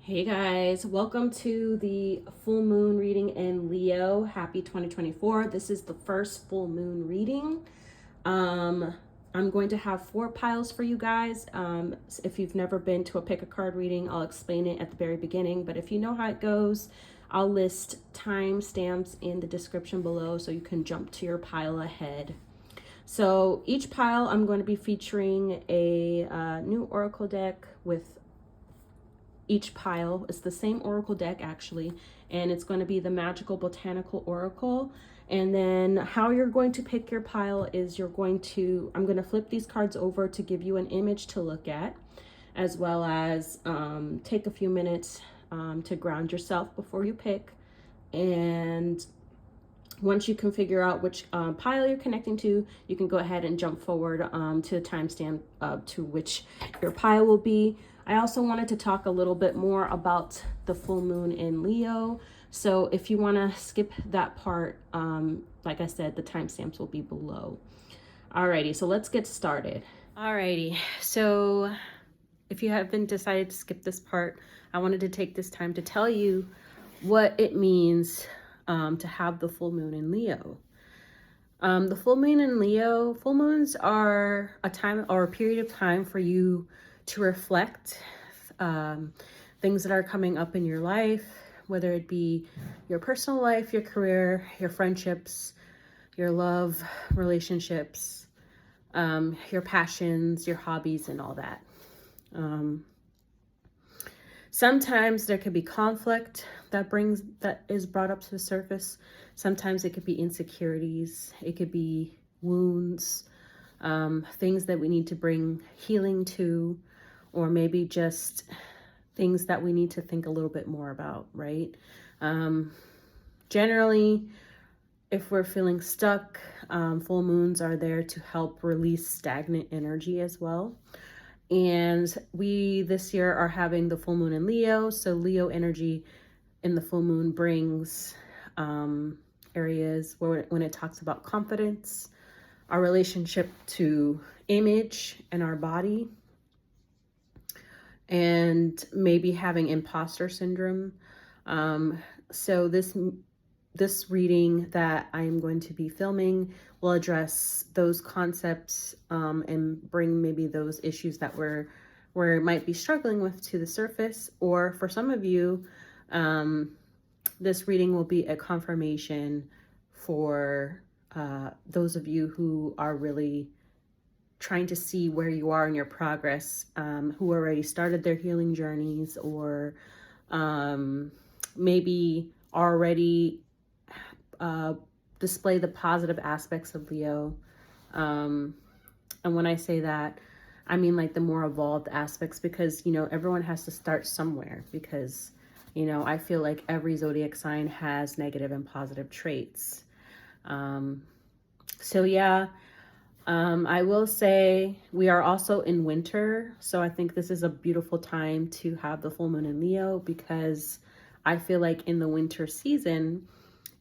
Hey guys, welcome to the full moon reading in Leo. Happy 2024. This is the first full moon reading. I'm going to have 4 piles for you guys. If you've never been to a pick a card reading, I'll explain it at the very beginning. But if you know how it goes, I'll list timestamps in the description below so you can jump to your pile ahead. So each pile, I'm going to be featuring a new oracle deck with each pile. It's the same oracle deck actually, and it's going to be the Magical Botanical Oracle. And then how you're going to pick your pile is I'm going to flip these cards over to give you an image to look at, as well as take a few minutes to ground yourself before you pick. And once you can figure out which pile you're connecting to, you can go ahead and jump forward to the timestamp to which your pile will be. I also wanted to talk a little bit more about the full moon in Leo. So if you want to skip that part, like I said, the timestamps will be below. Alrighty, so let's get started. Alrighty, so if you haven't decided to skip this part, I wanted to take this time to tell you what it means to have the full moon in Leo. The full moon in Leo, full moons are a time or a period of time for you to reflect things that are coming up in your life, whether it be your personal life, your career, your friendships, your love, relationships, your passions, your hobbies, and all that. Sometimes there could be conflict that is brought up to the surface. Sometimes it could be insecurities. It could be wounds, things that we need to bring healing to, or maybe just things that we need to think a little bit more about, right? Generally, if we're feeling stuck, full moons are there to help release stagnant energy as well. And we this year are having the full moon in Leo. So Leo energy in the full moon brings areas where when it talks about confidence, our relationship to image and our body, and maybe having imposter syndrome. So this reading that I am going to be filming will address those concepts and bring maybe those issues that we're might be struggling with to the surface. Or for some of you, this reading will be a confirmation for those of you who are really trying to see where you are in your progress, who already started their healing journeys, or maybe already display the positive aspects of Leo. And when I say that, I mean like the more evolved aspects, because, everyone has to start somewhere, because, I feel like every zodiac sign has negative and positive traits. So yeah, I will say we are also in winter. So I think this is a beautiful time to have the full moon in Leo, because I feel like in the winter season,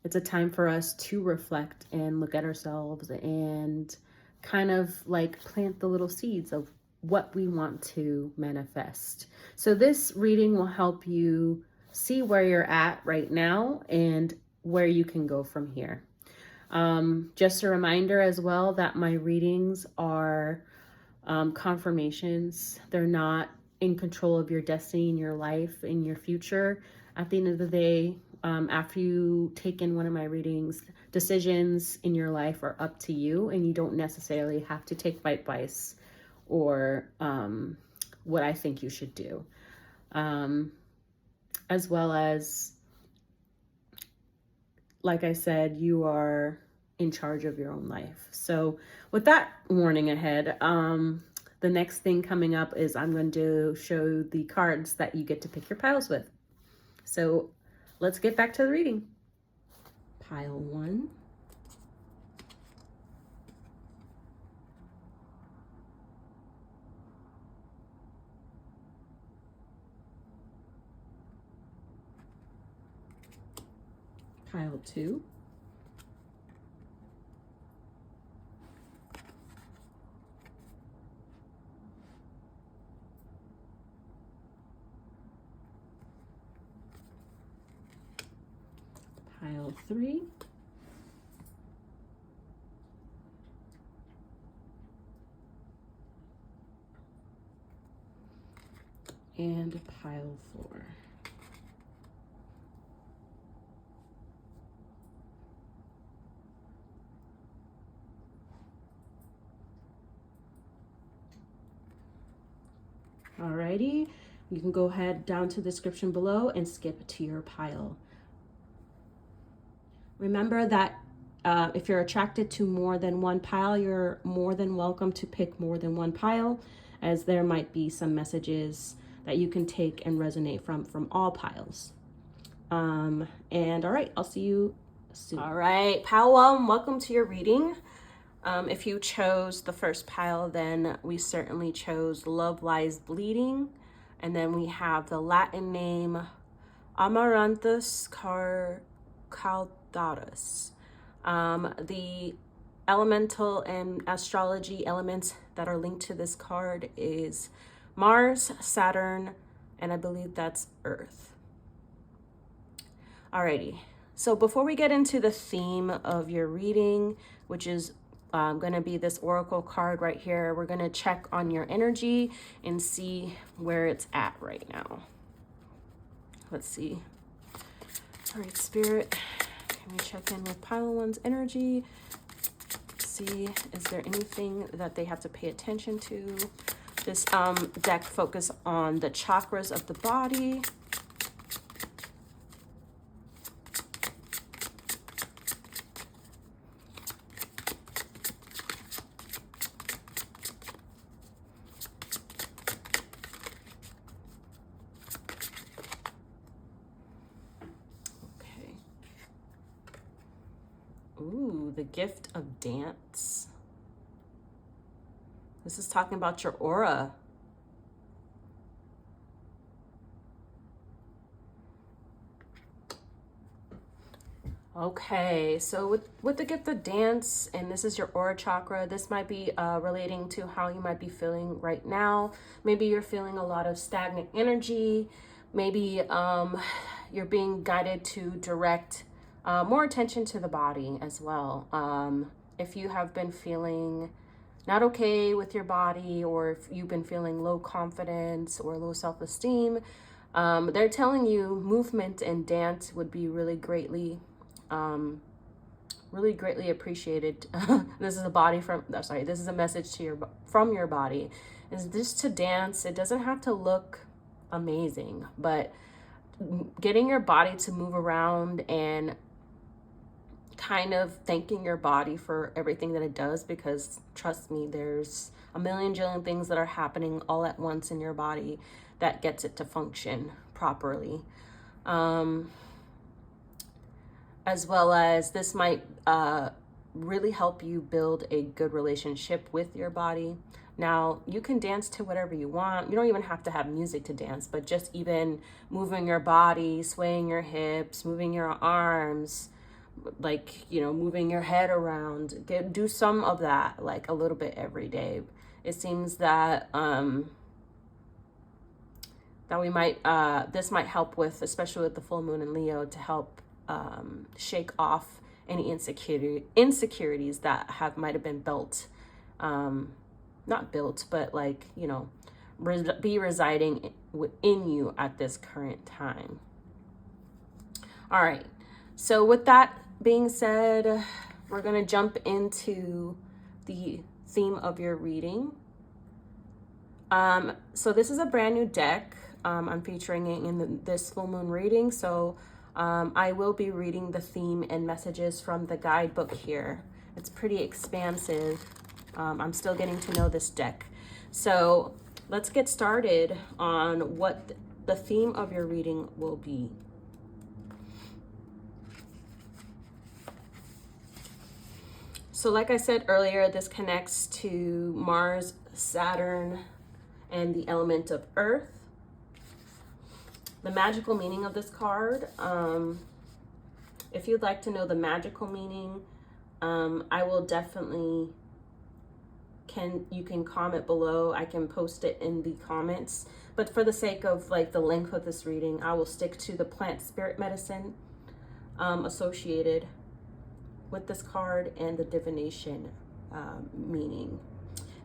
it's a time for us to reflect and look at ourselves and kind of like plant the little seeds of what we want to manifest. So this reading will help you see where you're at right now and where you can go from here. Just a reminder as well that my readings are confirmations. They're not in control of your destiny in your life, in your future. At the end of the day, after you take in one of my readings, decisions in your life are up to you, and you don't necessarily have to take my advice or what I think you should do. As well as, like I said, you are in charge of your own life. So with that warning ahead, the next thing coming up is I'm going to show the cards that you get to pick your piles with. So let's get back to the reading. Pile 1. Pile 2. pile 3. And pile 4. Alrighty, you can go ahead down to the description below and skip to your pile. Remember that if you're attracted to more than one pile, you're more than welcome to pick more than one pile, as there might be some messages that you can take and resonate from all piles. And all right, I'll see you soon. All right, pile 1, welcome to your reading. If you chose the first pile, then we certainly chose Love Lies Bleeding. And then we have the Latin name Amaranthus caudatus. The elemental and astrology elements that are linked to this card is Mars, Saturn, and I believe that's Earth. Alrighty, so before we get into the theme of your reading, which is going to be this oracle card right here, we're going to check on your energy and see where it's at right now. Let's see. All right, Spirit, can we check in with pile 1's energy? See, is there anything that they have to pay attention to? This deck focus on the chakras of the body. Ooh, the gift of dance. This is talking about your aura. Okay, so with the gift of dance, and this is your aura chakra, this might be relating to how you might be feeling right now. Maybe you're feeling a lot of stagnant energy. Maybe you're being guided to direct more attention to the body as well. If you have been feeling not okay with your body, or if you've been feeling low confidence or low self-esteem, they're telling you movement and dance would be really greatly appreciated. This is a body this is a message to from your body. Is this to dance? It doesn't have to look amazing, but getting your body to move around and kind of thanking your body for everything that it does, because trust me, there's a million jillion things that are happening all at once in your body that gets it to function properly. As well as this might really help you build a good relationship with your body. Now, you can dance to whatever you want. You don't even have to have music to dance, but just even moving your body, swaying your hips, moving your arms, like, you know, moving your head around. Do some of that, like a little bit every day. It seems that that we might this might help with, especially with the full moon in Leo, to help shake off any insecurities that might have been built, not built, but like, you know, be residing within you at this current time. All right, so with that being said, we're going to jump into the theme of your reading. So this is a brand new deck. I'm featuring it in this full moon reading. So I will be reading the theme and messages from the guidebook here. It's pretty expansive. I'm still getting to know this deck. So let's get started on what the theme of your reading will be. So like I said earlier, this connects to Mars, Saturn, and the element of Earth. The magical meaning of this card, if you'd like to know the magical meaning, I will definitely, you can comment below. I can post it in the comments. But for the sake of like the length of this reading, I will stick to the plant spirit medicine. associated with this card and the divination meaning.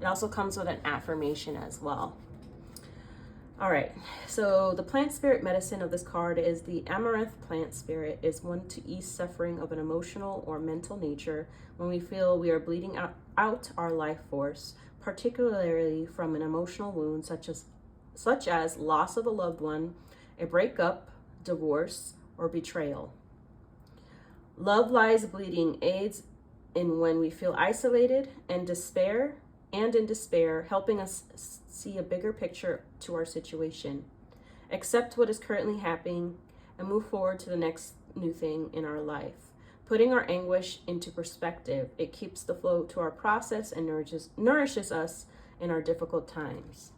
It also comes with an affirmation as well. All right, so the plant spirit medicine of this card is the Amaranth plant spirit is one to ease suffering of an emotional or mental nature when we feel we are bleeding out our life force, particularly from an emotional wound such as loss of a loved one, a breakup, divorce, or betrayal. Love Lies Bleeding aids in when we feel isolated and in despair, helping us see a bigger picture to our situation, accept what is currently happening, and move forward to the next new thing in our life. Putting our anguish into perspective, it keeps the flow to our process and nourishes us in our difficult times.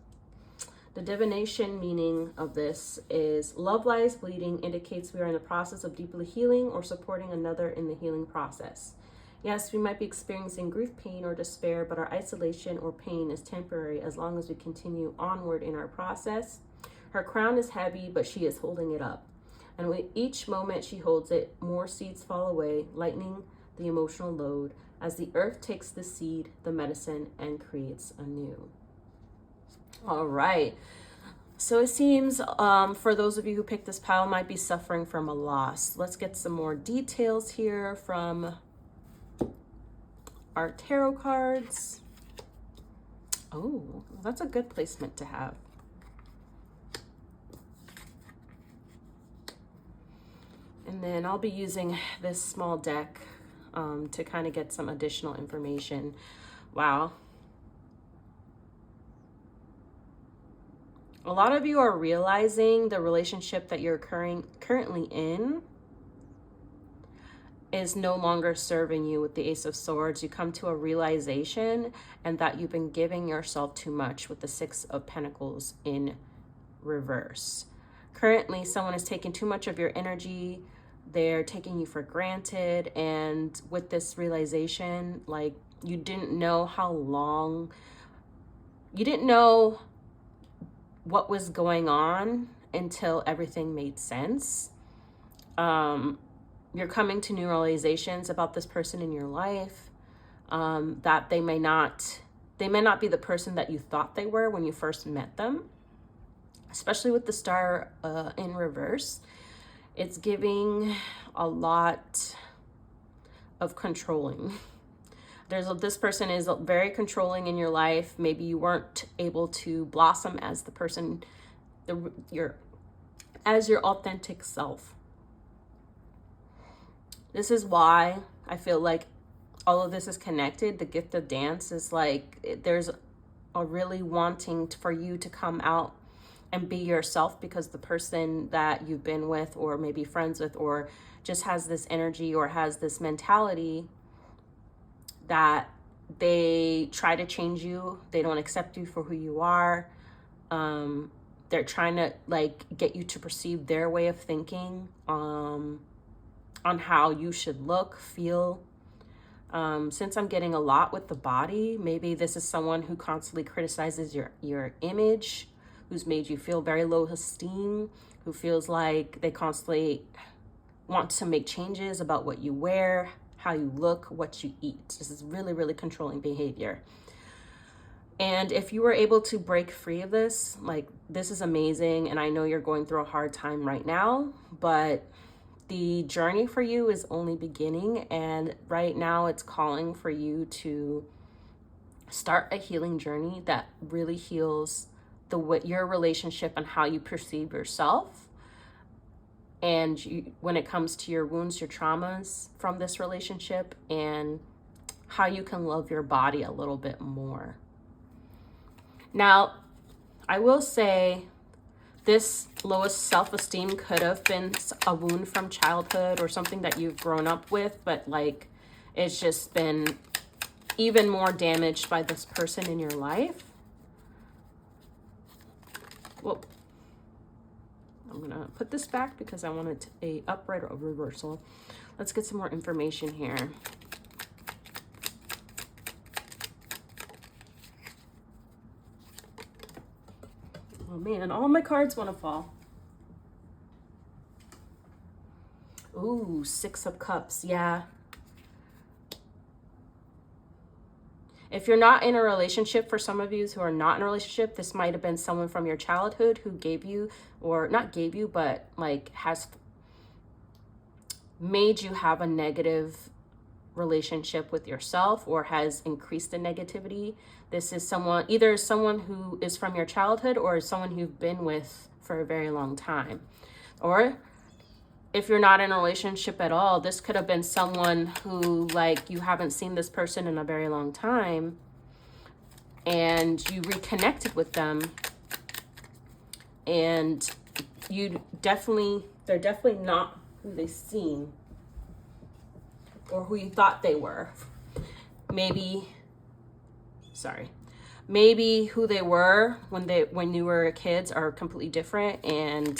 The divination meaning of this is love lies bleeding indicates we are in the process of deeply healing or supporting another in the healing process. Yes, we might be experiencing grief, pain, or despair, but our isolation or pain is temporary as long as we continue onward in our process. Her crown is heavy, but she is holding it up. And with each moment she holds it, more seeds fall away, lightening the emotional load as the earth takes the seed, the medicine, and creates anew. All right. So it seems for those of you who picked this pile might be suffering from a loss. Let's get some more details here from our tarot cards. Oh, that's a good placement to have. And then I'll be using this small deck to kind of get some additional information. Wow. A lot of you are realizing the relationship that you're currently in is no longer serving you with the Ace of Swords. You come to a realization and that you've been giving yourself too much with the Six of Pentacles in reverse. Currently, someone is taking too much of your energy. They're taking you for granted. And with this realization, like you didn't know how long, you didn't know what was going on until everything made sense. You're coming to new realizations about this person in your life, that they may not be the person that you thought they were when you first met them, especially with the Star in reverse. It's giving a lot of controlling. This person is very controlling in your life. Maybe you weren't able to blossom as the person, as your authentic self. This is why I feel like all of this is connected. The gift of dance is like, there's a really wanting for you to come out and be yourself, because the person that you've been with or maybe friends with or just has this energy or has this mentality that they try to change you. They don't accept you for who you are. They're trying to like get you to perceive their way of thinking on how you should look, feel. Since I'm getting a lot with the body, maybe this is someone who constantly criticizes your image, who's made you feel very low esteem, who feels like they constantly want to make changes about what you wear, how you look, what you eat. This is really, really controlling behavior. And if you were able to break free of this, like, this is amazing. And I know you're going through a hard time right now, but the journey for you is only beginning. And right now it's calling for you to start a healing journey that really heals your relationship and how you perceive yourself. And when it comes to your wounds, your traumas from this relationship, and how you can love your body a little bit more. Now, I will say this lowest self-esteem could have been a wound from childhood or something that you've grown up with, but like it's just been even more damaged by this person in your life. Well, I'm gonna put this back because I wanted a upright or reversal. Let's get some more information here. Oh man, all my cards want to fall. Ooh, Six of Cups. Yeah. If you're not in a relationship, for some of you who are not in a relationship, this might have been someone from your childhood who gave you, or not gave you, but like has made you have a negative relationship with yourself, or has increased the negativity. This is someone, either someone who is from your childhood or someone you've been with for a very long time. Or if you're not in a relationship at all, this could have been someone who, like, you haven't seen this person in a very long time and you reconnected with them, and they're definitely not who they seem or who you thought they were. Maybe who they were when you were kids are completely different, and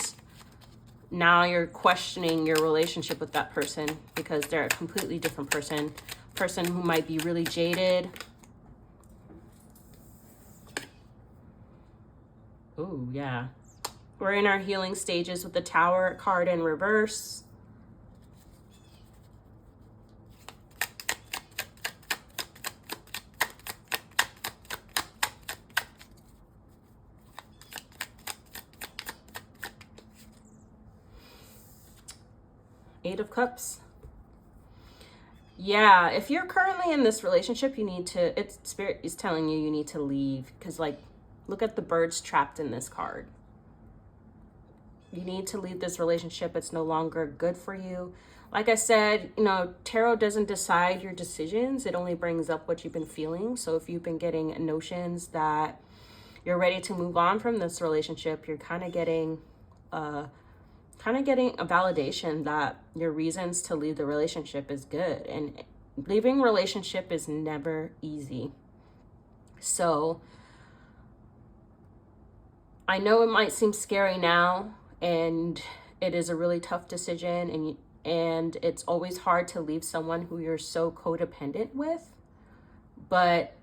now you're questioning your relationship with that person because they're a completely different person who might be really jaded. Oh, yeah. We're in our healing stages with the Tower card in reverse. Eight of Cups. Yeah, if you're currently in this relationship, Spirit is telling you need to leave, because, like, look at the birds trapped in this card. You need to leave this relationship. It's no longer good for you. Like I said, tarot doesn't decide your decisions. It only brings up what you've been feeling. So if you've been getting notions that you're ready to move on from this relationship, you're kind of getting a validation that your reasons to leave the relationship is good. And leaving a relationship is never easy. So I know it might seem scary now, and it is a really tough decision, and it's always hard to leave someone who you're so codependent with. But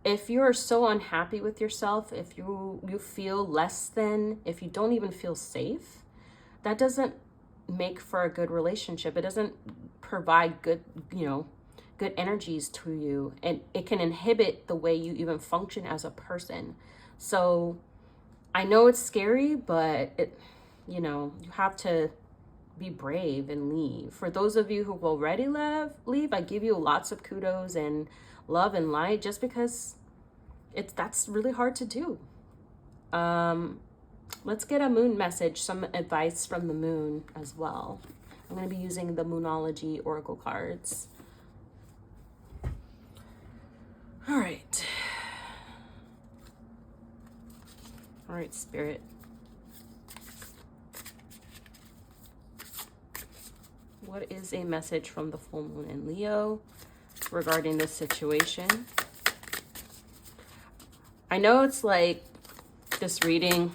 if you're so unhappy with yourself, if you feel less than, if you don't even feel safe, that doesn't make for a good relationship. It doesn't provide good energies to you, and it can inhibit the way you even function as a person. So I know it's scary, but you have to be brave and leave. For those of you who will already leave, I give you lots of kudos and love and light, just because that's really hard to do. Let's get a moon message, some advice from the moon as well. I'm going to be using the Moonology Oracle cards. All right. All right, Spirit. What is a message from the full moon in Leo regarding this situation? I know it's like this reading.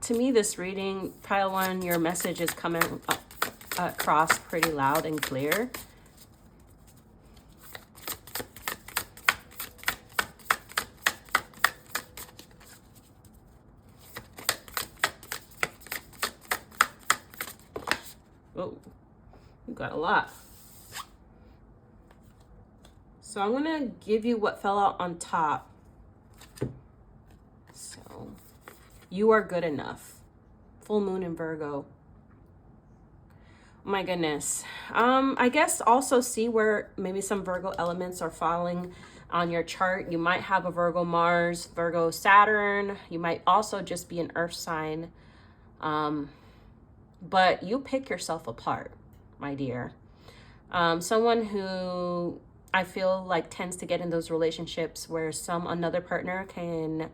To me, this reading, pile one, your message is coming across pretty loud and clear. Oh, you got a lot. So I'm going to give you what fell out on top. So, you are good enough. Full moon in Virgo. Oh my goodness. I guess also see where maybe some Virgo elements are falling on your chart. You might have a Virgo Mars, Virgo Saturn. You might also just be an earth sign. But you pick yourself apart, my dear. Someone who I feel like tends to get in those relationships where another partner can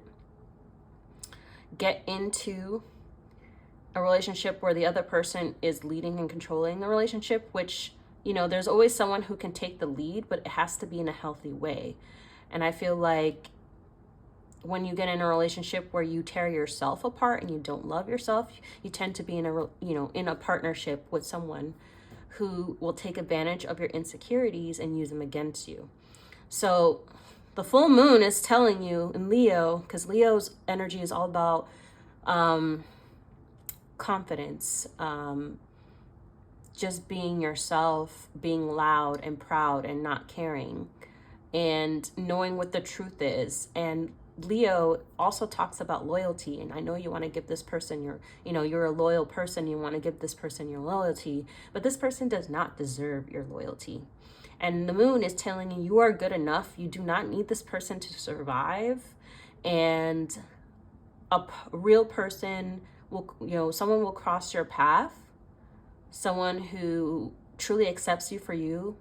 get into a relationship where the other person is leading and controlling the relationship, which, there's always someone who can take the lead, but it has to be in a healthy way. And I feel like when you get in a relationship where you tear yourself apart and you don't love yourself, you tend to be in a partnership with someone who will take advantage of your insecurities and use them against you. So the full moon is telling you in Leo, because Leo's energy is all about confidence, just being yourself, being loud and proud and not caring, and knowing what the truth is. And Leo also talks about loyalty. And I know you want to give this person you're a loyal person. You want to give this person your loyalty, but this person does not deserve your loyalty. And the moon is telling you are good enough. You do not need this person to survive. And a real person will, someone will cross your path. Someone who truly accepts you for you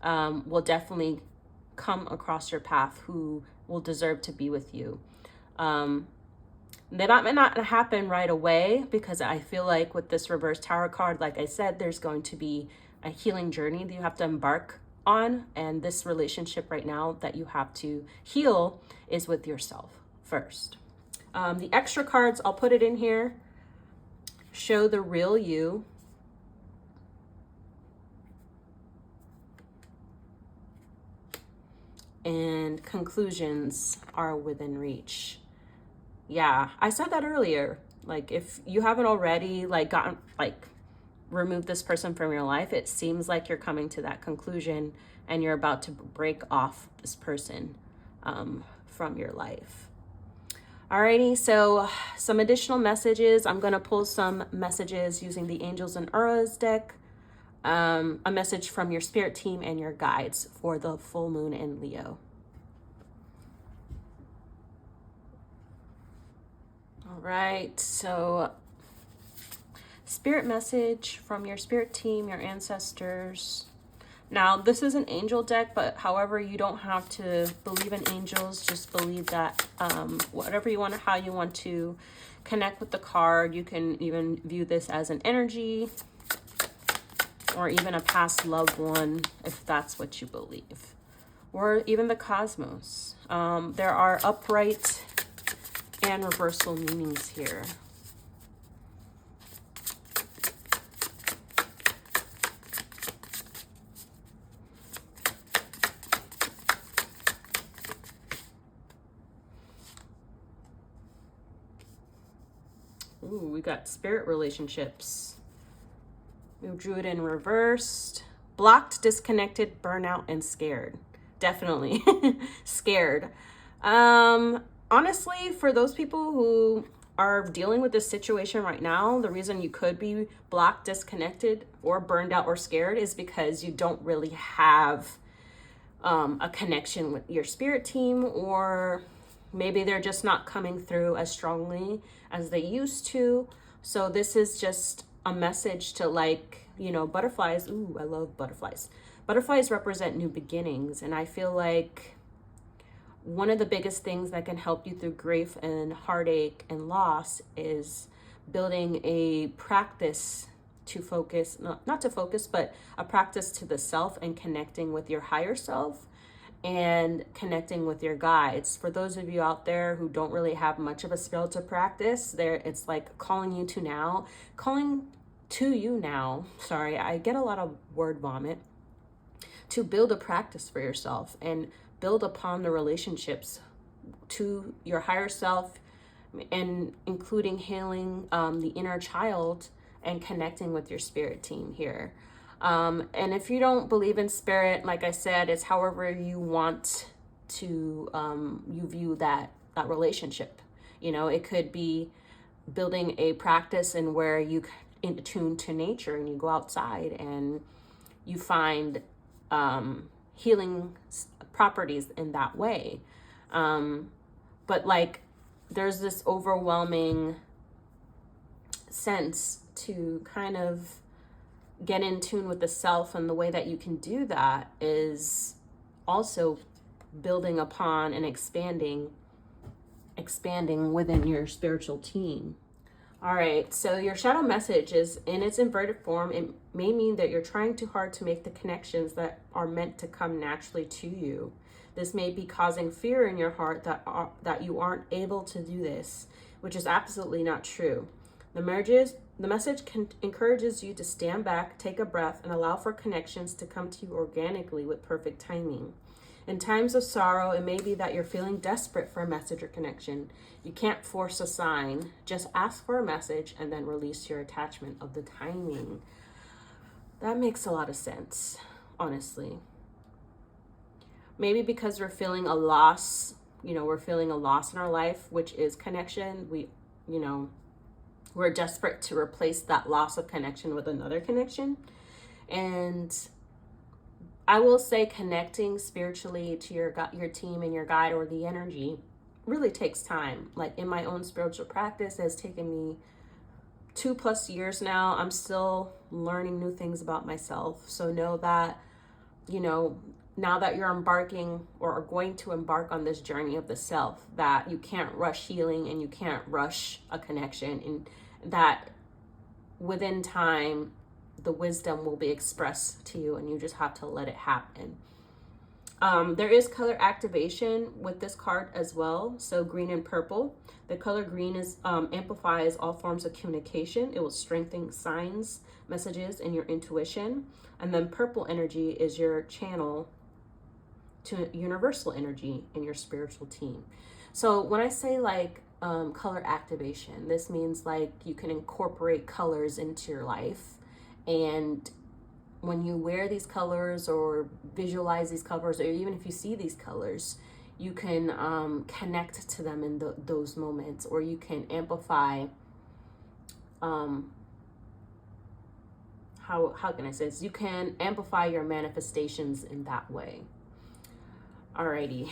will definitely come across your path, who will deserve to be with you. That might not happen right away, because I feel like with this reverse tarot card, like I said, there's going to be a healing journey that you have to embark on. And this relationship right now that you have to heal is with yourself first. The extra cards, I'll put it in here. Show the real you. And conclusions are within reach. Yeah, I said that earlier. Like, if you haven't already removed this person from your life, it seems like you're coming to that conclusion and you're about to break off this person from your life. Alrighty, so some additional messages. I'm going to pull some messages using the Angels and Auras deck. A message from your spirit team and your guides for the full moon in Leo. All right, so spirit message from your spirit team, your ancestors. Now, this is an angel deck, but however, you don't have to believe in angels. Just believe that whatever you want, how you want to connect with the card. You can even view this as an energy, or even a past loved one, if that's what you believe, or even the cosmos. There are upright and reversal meanings here. Ooh, we got spirit relationships. We drew it in reversed. Blocked, disconnected, burnout, and scared. Definitely scared. Honestly, for those people who are dealing with this situation right now, the reason you could be blocked, disconnected, or burned out or scared is because you don't really have a connection with your spirit team, or maybe they're just not coming through as strongly as they used to. So this is just a message to, butterflies. Ooh, I love butterflies. Butterflies represent new beginnings. And I feel like one of the biggest things that can help you through grief and heartache and loss is building a practice to focus, not to focus, but a practice to the self and connecting with your higher self and connecting with your guides. For those of you out there who don't really have much of a skill to practice, it's like calling to you now. Sorry, I get a lot of word vomit. To build a practice for yourself and build upon the relationships to your higher self, and including healing the inner child and connecting with your spirit team here. And if you don't believe in spirit, like I said, it's however you want to, you view that relationship. It could be building a practice in where you in tune to nature and you go outside and you find healing properties in that way. But there's this overwhelming sense to kind of get in tune with the self, and the way that you can do that is also building upon and expanding within your spiritual team. All right, so your shadow message is in its inverted form. It may mean that you're trying too hard to make the connections that are meant to come naturally to you. This may be causing fear in your heart that you aren't able to do this, which is absolutely not true. The message encourages you to stand back, take a breath, and allow for connections to come to you organically with perfect timing. In times of sorrow, it may be that you're feeling desperate for a message or connection. You can't force a sign. Just ask for a message and then release your attachment of the timing. That makes a lot of sense, honestly. Maybe because we're feeling a loss, we're feeling a loss in our life, which is connection. We're desperate to replace that loss of connection with another connection. And I will say connecting spiritually to your team and your guide or the energy really takes time. Like in my own spiritual practice, it has taken me 2+ years now. I'm still learning new things about myself. So know that, now that you're embarking or are going to embark on this journey of the self, that you can't rush healing and you can't rush a connection, and that within time, the wisdom will be expressed to you and you just have to let it happen. There is color activation with this card as well. So green and purple. The color green is amplifies all forms of communication. It will strengthen signs, messages, and your intuition. And then purple energy is your channel to universal energy in your spiritual team. So when I say color activation, this means you can incorporate colors into your life. And when you wear these colors or visualize these colors, or even if you see these colors, you can connect to them in those moments, or you can amplify, how can I say this? You can amplify your manifestations in that way. Alrighty.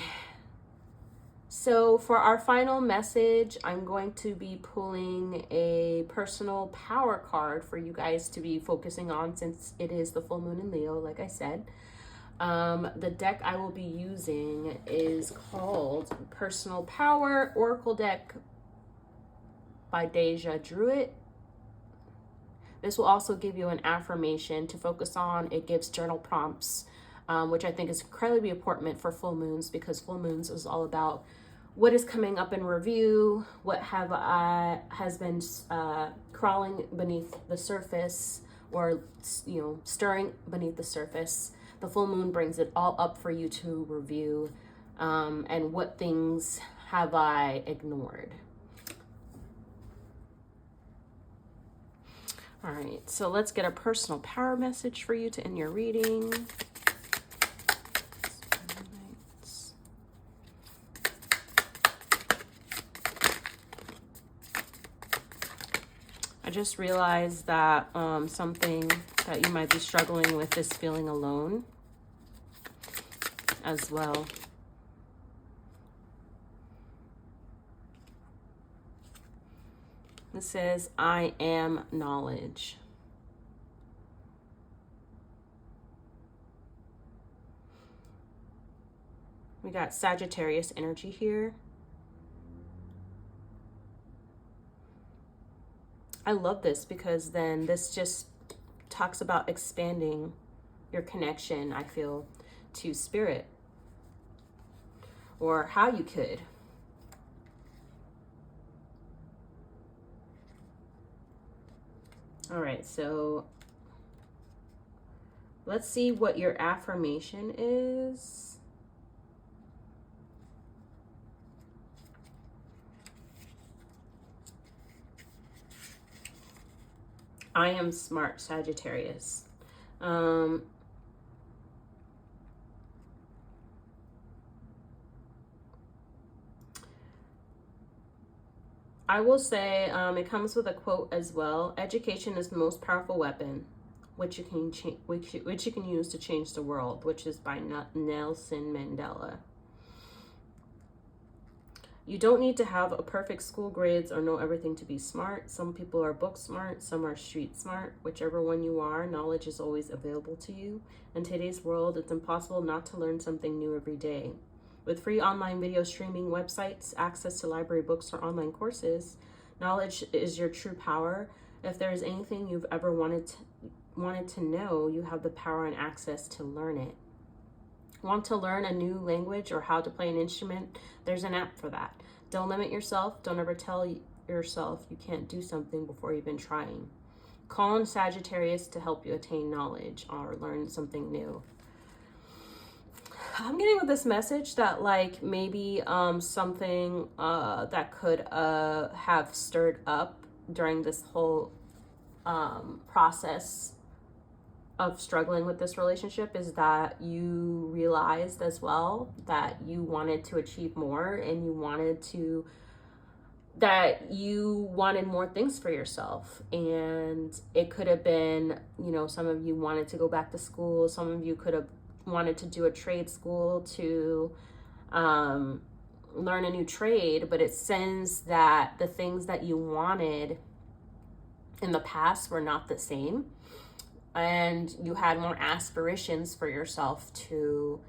So for our final message, I'm going to be pulling a personal power card for you guys to be focusing on, since it is the full moon in Leo, like I said. The deck I will be using is called Personal Power Oracle Deck by Deja Druid. This will also give you an affirmation to focus on. It gives journal prompts, which I think is incredibly important for full moons, because full moons is all about what is coming up in review, what has been crawling beneath the surface, or stirring beneath the surface. The full moon brings it all up for you to review, and what things have I ignored. All right, so let's get a personal power message for you to end your reading. I just realized that something that you might be struggling with is feeling alone as well. This says, I am knowledge. We got Sagittarius energy here. I love this because then this just talks about expanding your connection, I feel, to spirit, or how you could. All right, so let's see what your affirmation is. I am smart, Sagittarius. I will say it comes with a quote as well. Education is the most powerful weapon, which you can use to change the world, which is by Nelson Mandela. You don't need to have a perfect school grades or know everything to be smart. Some people are book smart, some are street smart. Whichever one you are, knowledge is always available to you. In today's world, it's impossible not to learn something new every day. With free online video streaming websites, access to library books or online courses, knowledge is your true power. If there is anything you've ever wanted to know, you have the power and access to learn it. Want to learn a new language or how to play an instrument? There's an app for that. Don't limit yourself. Don't ever tell yourself you can't do something before you've been trying. Call on Sagittarius to help you attain knowledge or learn something new. I'm getting with this message that like maybe something that could have stirred up during this whole process of struggling with this relationship is that you realized as well that you wanted to achieve more, and you wanted more things for yourself. And it could have been, some of you wanted to go back to school, some of you could have wanted to do a trade school to learn a new trade, but it sends that the things that you wanted in the past were not the same, and you had more aspirations for yourself to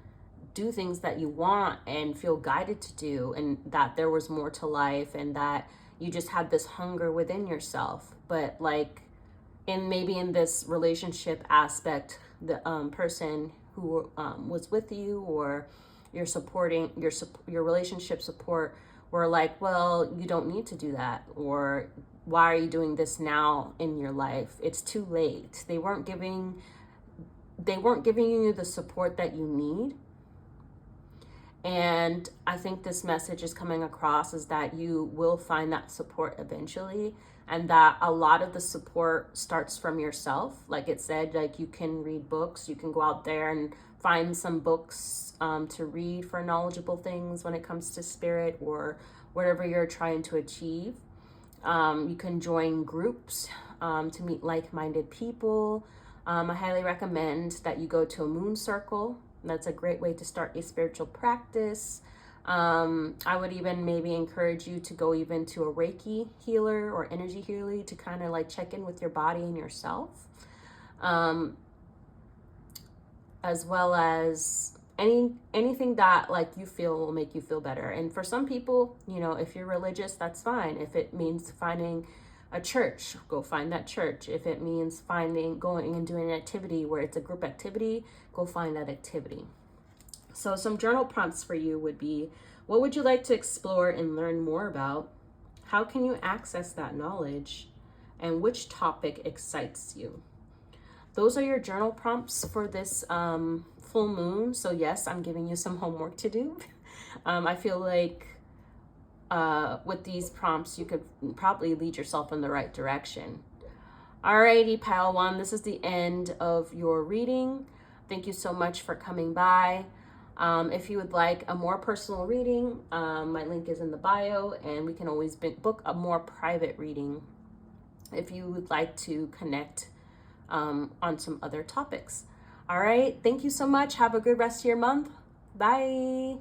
do things that you want and feel guided to do, and that there was more to life, and that you just had this hunger within yourself. But like in this relationship aspect, the person who was with you, or your supporting your relationship support, were like, well, you don't need to do that, or why are you doing this now in your life? It's too late. They weren't giving you the support that you need. And I think this message is coming across is that you will find that support eventually, and that a lot of the support starts from yourself. Like it said, like you can read books, you can go out there and find some books to read for knowledgeable things when it comes to spirit or whatever you're trying to achieve. You can join groups to meet like-minded people. I highly recommend that you go to a moon circle. That's a great way to start a spiritual practice. I would even maybe encourage you to go even to a Reiki healer or energy healer to kind of like check in with your body and yourself. As well as anything that like you feel will make you feel better. And for some people, if you're religious, that's fine. If it means finding a church, go find that church. If it means going and doing an activity where it's a group activity, go find that activity. So some journal prompts for you would be, what would you like to explore and learn more about? How can you access that knowledge? And which topic excites you? Those are your journal prompts for this full moon. So yes, I'm giving you some homework to do. I feel like with these prompts, you could probably lead yourself in the right direction. Alrighty, Pile 1, this is the end of your reading. Thank you so much for coming by. If you would like a more personal reading, my link is in the bio, and we can always book a more private reading if you would like to connect on some other topics. All right, thank you so much. Have a good rest of your month. Bye.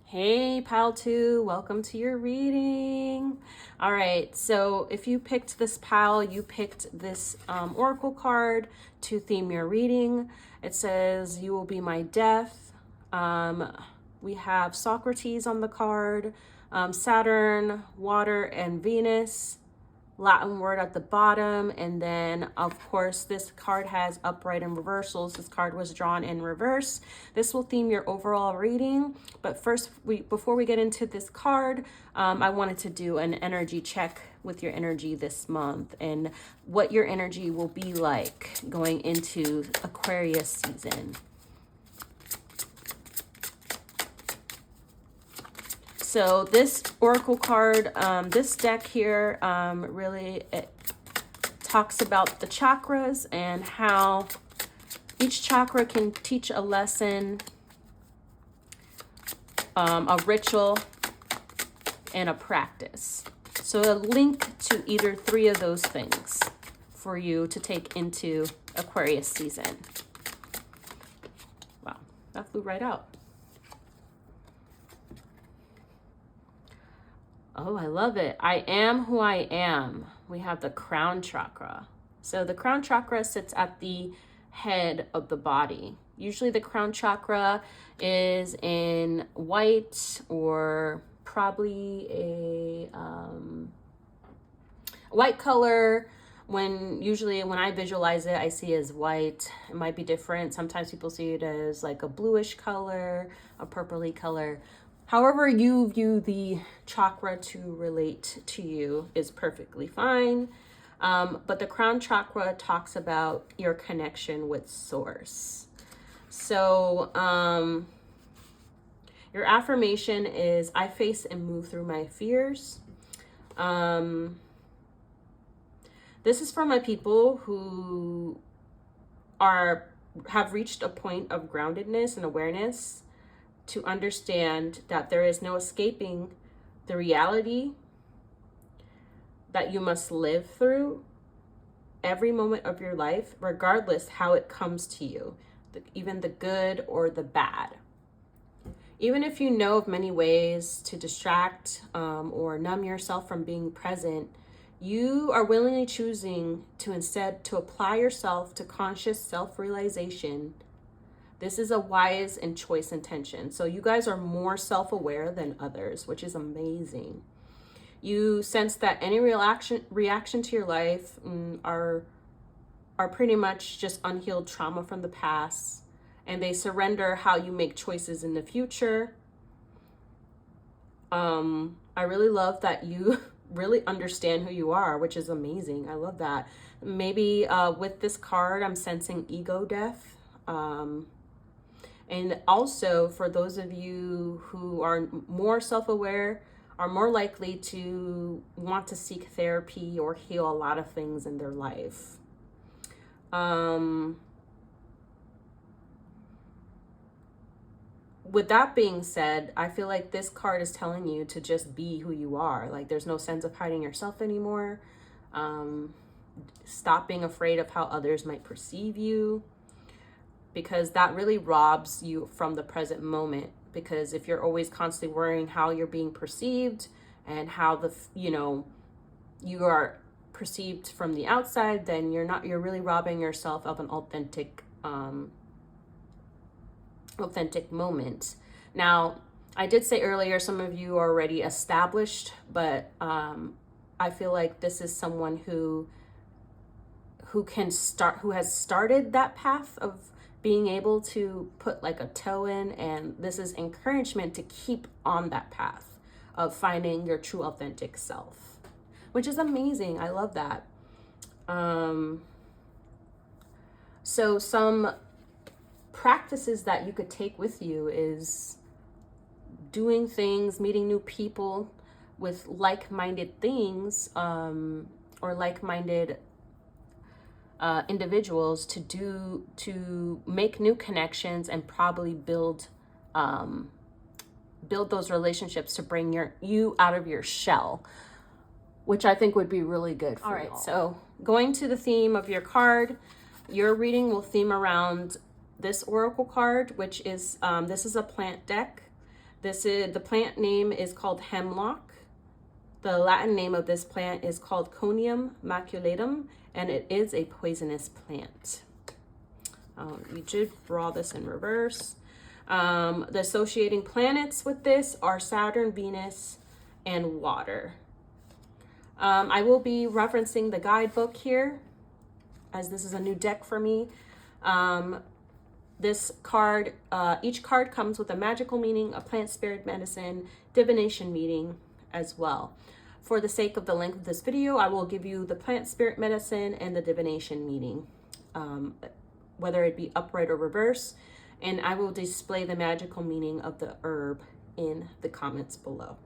Hey, Pile 2, welcome to your reading. All right, so if you picked this pile, you picked this oracle card to theme your reading. It says, you will be my death. We have Socrates on the card, Saturn, water, and Venus. Latin word at the bottom, and then of course this card has upright and reversals. This card was drawn in reverse. This will theme your overall reading, but first, before we get into this card, I wanted to do an energy check with your energy this month and what your energy will be like going into Aquarius season. So this oracle card, this deck here, really it talks about the chakras and how each chakra can teach a lesson, a ritual, and a practice. So a link to either 3 of those things for you to take into Aquarius season. Wow, that flew right out. Oh, I love it. I am who I am. We have the crown chakra. So the crown chakra sits at the head of the body. Usually the crown chakra is in white, or probably a white color. Usually when I visualize it, I see it as white. It might be different. Sometimes people see it as like a bluish color, a purpley color. However you view the chakra to relate to you is perfectly fine. But the crown chakra talks about your connection with source. So, your affirmation is, I face and move through my fears. This is for my people who have reached a point of groundedness and awareness to understand that there is no escaping the reality that you must live through every moment of your life, regardless how it comes to you, even the good or the bad. Even if you know of many ways to distract or numb yourself from being present, you are willingly choosing to instead to apply yourself to conscious self-realization. This is a wise and choice intention. So you guys are more self-aware than others, which is amazing. You sense that any reaction to your life are pretty much just unhealed trauma from the past, and they surrender how you make choices in the future. I really love that you really understand who you are, which is amazing. I love that. Maybe with this card, I'm sensing ego death. And also for those of you who are more self-aware, are more likely to want to seek therapy or heal a lot of things in their life. With that being said, I feel like this card is telling you to just be who you are. Like, there's no sense of hiding yourself anymore. Stop being afraid of how others might perceive you, because that really robs you from the present moment. Because if you're always constantly worrying how you're being perceived and how you are perceived from the outside, then you're really robbing yourself of an authentic moment. Now, I did say earlier, some of you are already established, but I feel like this is someone who has started that path of being able to put like a toe in, and this is encouragement to keep on that path of finding your true authentic self, which is amazing. I love that. So some practices that you could take with you is doing things, meeting new people with like-minded things, or like-minded individuals to make new connections and probably build those relationships to bring you out of your shell, which I think would be really good for you. All right, so going to the theme of your card, your reading will theme around this oracle card, which is this is a plant deck. The plant name is called hemlock. The Latin name of this plant is called Conium maculatum, and it is a poisonous plant. You should draw this in reverse. The associating planets with this are Saturn, Venus, and water. I will be referencing the guidebook here, as this is a new deck for me. This card, each card comes with a magical meaning, a plant spirit medicine, divination meaning as well. For the sake of the length of this video, I will give you the plant spirit medicine and the divination meaning, whether it be upright or reverse, and I will display the magical meaning of the herb in the comments below.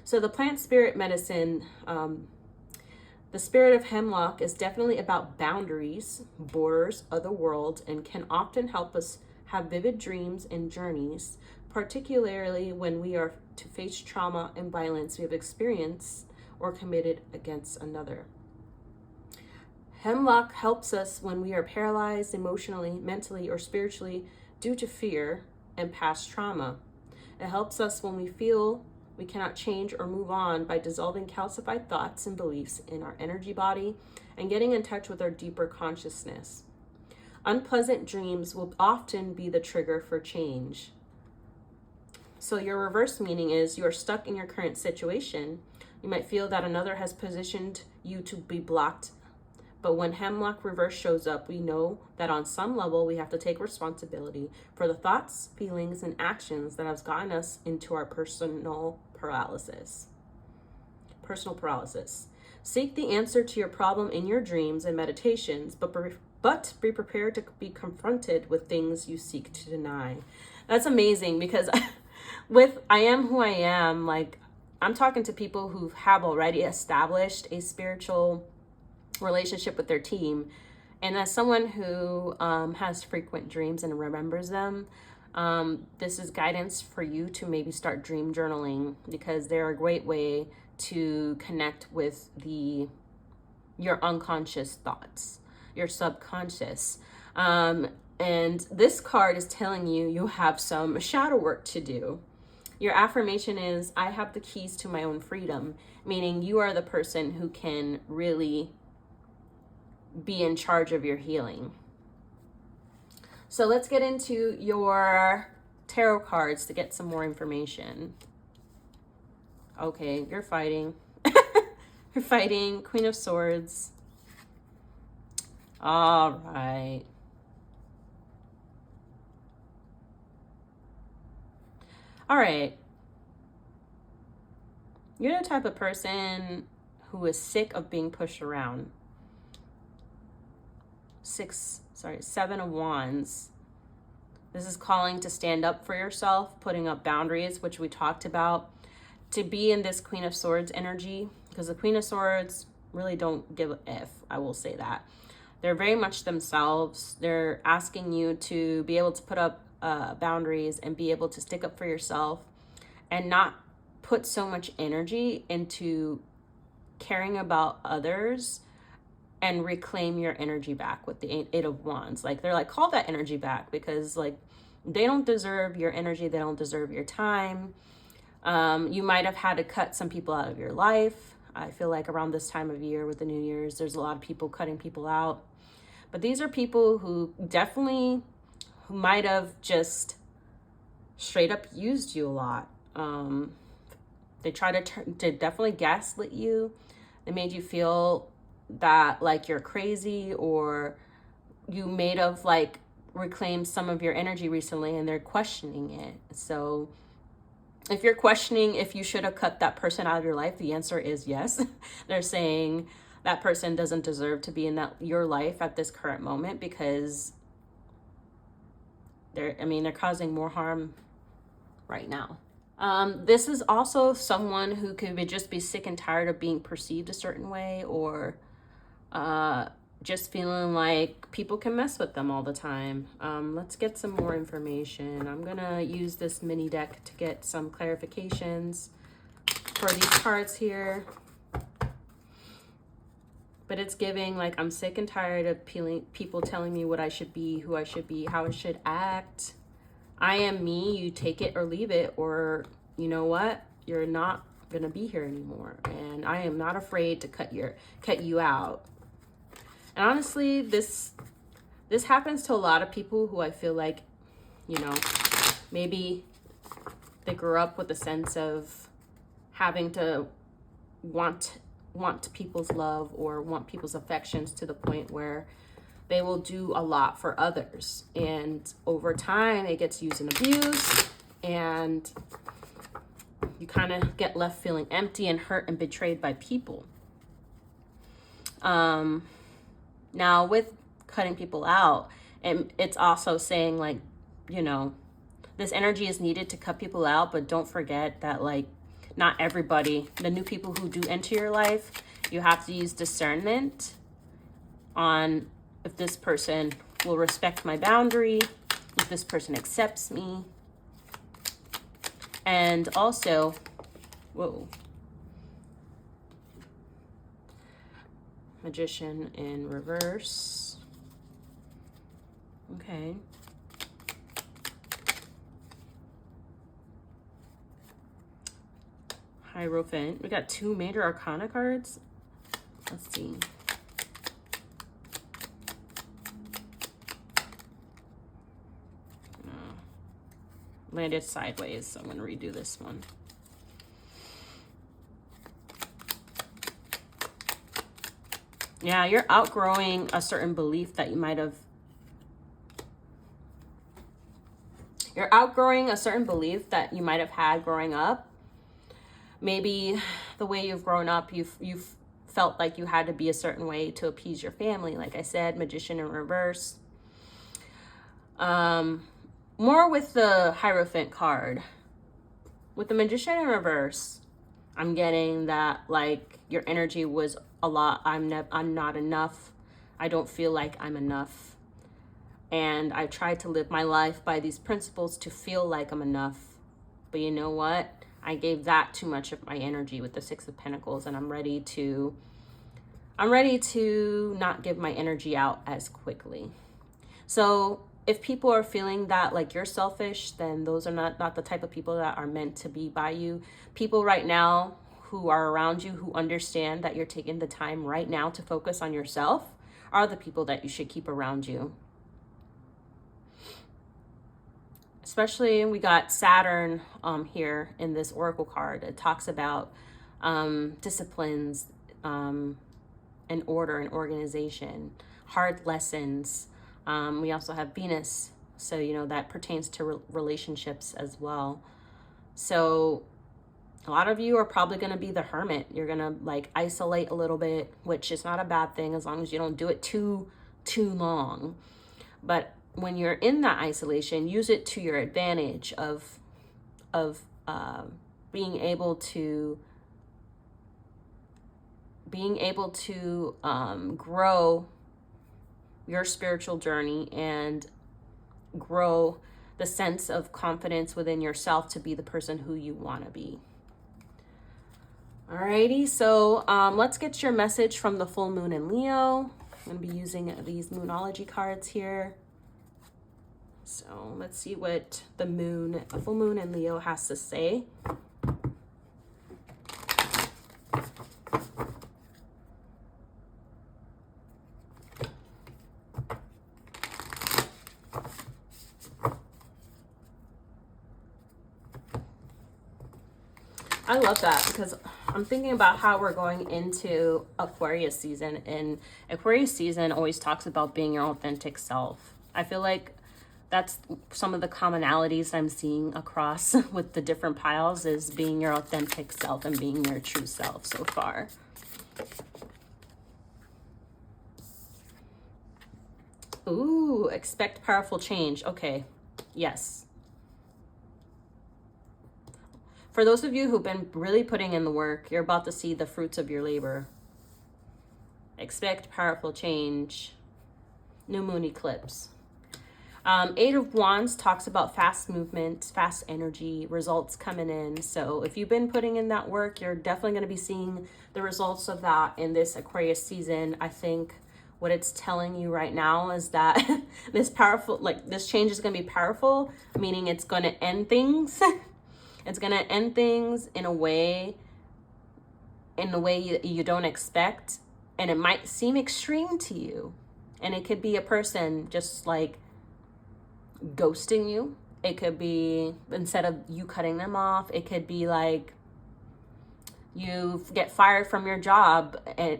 So the plant spirit medicine, the spirit of hemlock is definitely about boundaries, borders, other worlds, and can often help us have vivid dreams and journeys, particularly when we are to face trauma and violence we have experienced or committed against another. Hemlock helps us when we are paralyzed emotionally, mentally, or spiritually due to fear and past trauma. It helps us when we feel we cannot change or move on by dissolving calcified thoughts and beliefs in our energy body and getting in touch with our deeper consciousness. Unpleasant dreams will often be the trigger for change. So your reverse meaning is you are stuck in your current situation. You might feel that another has positioned you to be blocked. But when hemlock reverse shows up, we know that on some level we have to take responsibility for the thoughts, feelings, and actions that have gotten us into our personal paralysis. Seek the answer to your problem in your dreams and meditations, but but be prepared to be confronted with things you seek to deny. That's amazing, because with I am who I am, like, I'm talking to people who have already established a spiritual relationship with their team. And as someone who has frequent dreams and remembers them, this is guidance for you to maybe start dream journaling, because they're a great way to connect with your unconscious thoughts, your subconscious. And this card is telling you you have some shadow work to do. Your affirmation is, I have the keys to my own freedom, meaning you are the person who can really be in charge of your healing. So let's get into your tarot cards to get some more information. Okay, you're fighting. You're fighting. Queen of Swords. All right. All right. You're the type of person who is sick of being pushed around. Seven of Wands. This is calling to stand up for yourself, putting up boundaries, which we talked about. To be in this Queen of Swords energy, because the Queen of Swords really don't give a F, I will say that. They're very much themselves. They're asking you to be able to put up boundaries and be able to stick up for yourself and not put so much energy into caring about others, and reclaim your energy back with the Eight of Wands. Like, they're like, call that energy back, because like they don't deserve your energy. They don't deserve your time. You might have had to cut some people out of your life. I feel like around this time of year with the New Year's, there's a lot of people cutting people out. But these are people who might have just straight up used you a lot. They try to definitely gaslit you. They made you feel that like you're crazy, or you may have like reclaimed some of your energy recently, and they're questioning it. So if you're questioning if you should have cut that person out of your life, the answer is yes. They're saying that person doesn't deserve to be in your life at this current moment, because they're causing more harm right now. This is also someone who could just be sick and tired of being perceived a certain way, or just feeling like people can mess with them all the time. Let's get some more information. I'm gonna use this mini deck to get some clarifications for these cards here. But it's giving like, I'm sick and tired of people telling me what I should be, who I should be, how I should act. I am me, you take it or leave it, or you know what? You're not gonna be here anymore. And I am not afraid to cut you out. And honestly, this happens to a lot of people who I feel like, maybe they grew up with a sense of having to want people's love or want people's affections, to the point where they will do a lot for others. And over time, it gets used and abused, and you kind of get left feeling empty and hurt and betrayed by people. Now with cutting people out, and it's also saying like, this energy is needed to cut people out, but don't forget that like, not everybody, the new people who do enter your life, you have to use discernment on if this person will respect my boundary, if this person accepts me. And also, Magician in reverse. Okay. Hierophant. We got 2 Major Arcana cards. Let's see. Landed sideways, so I'm going to redo this one. Yeah, you're outgrowing a certain belief that you might have. You're outgrowing a certain belief that you might have had growing up. Maybe the way you've grown up, you've felt like you had to be a certain way to appease your family. Like I said, Magician in reverse. More with the Hierophant card. With the Magician in reverse, I'm getting that like your energy was a lot. I'm not enough. I don't feel like I'm enough. And I tried to live my life by these principles to feel like I'm enough. But you know what? I gave that too much of my energy with the Six of Pentacles, and I'm ready to not give my energy out as quickly. So if people are feeling that like you're selfish, then those are not the type of people that are meant to be by you. People right now who are around you, who understand that you're taking the time right now to focus on yourself, are the people that you should keep around you. Especially, we got Saturn here in this Oracle card. It talks about disciplines and order and organization, hard lessons. We also have Venus, so you know that pertains to relationships as well. So a lot of you are probably going to be the hermit. You're going to like isolate a little bit, which is not a bad thing as long as you don't do it too long. But when you're in that isolation, use it to your advantage of being able to grow your spiritual journey and grow the sense of confidence within yourself to be the person who you want to be. Alrighty, so let's get your message from the full moon in Leo. I'm going to be using these Moonology cards here. So let's see what the full moon in Leo has to say. I love that because I'm thinking about how we're going into Aquarius season, and Aquarius season always talks about being your authentic self. I feel like that's some of the commonalities I'm seeing across with the different piles, is being your authentic self and being your true self so far. Ooh, expect powerful change. Okay, yes. For those of you who've been really putting in the work, you're about to see the fruits of your labor. Expect powerful change. New moon eclipse. Eight of Wands talks about fast movement, fast energy, results coming in. So if you've been putting in that work, you're definitely going to be seeing the results of that in this Aquarius season. I think what it's telling you right now is that this change is going to be powerful, meaning it's going to end things. It's going to end things in a way you don't expect. And it might seem extreme to you. And it could be a person just like ghosting you. It could be, instead of you cutting them off, it could be like you get fired from your job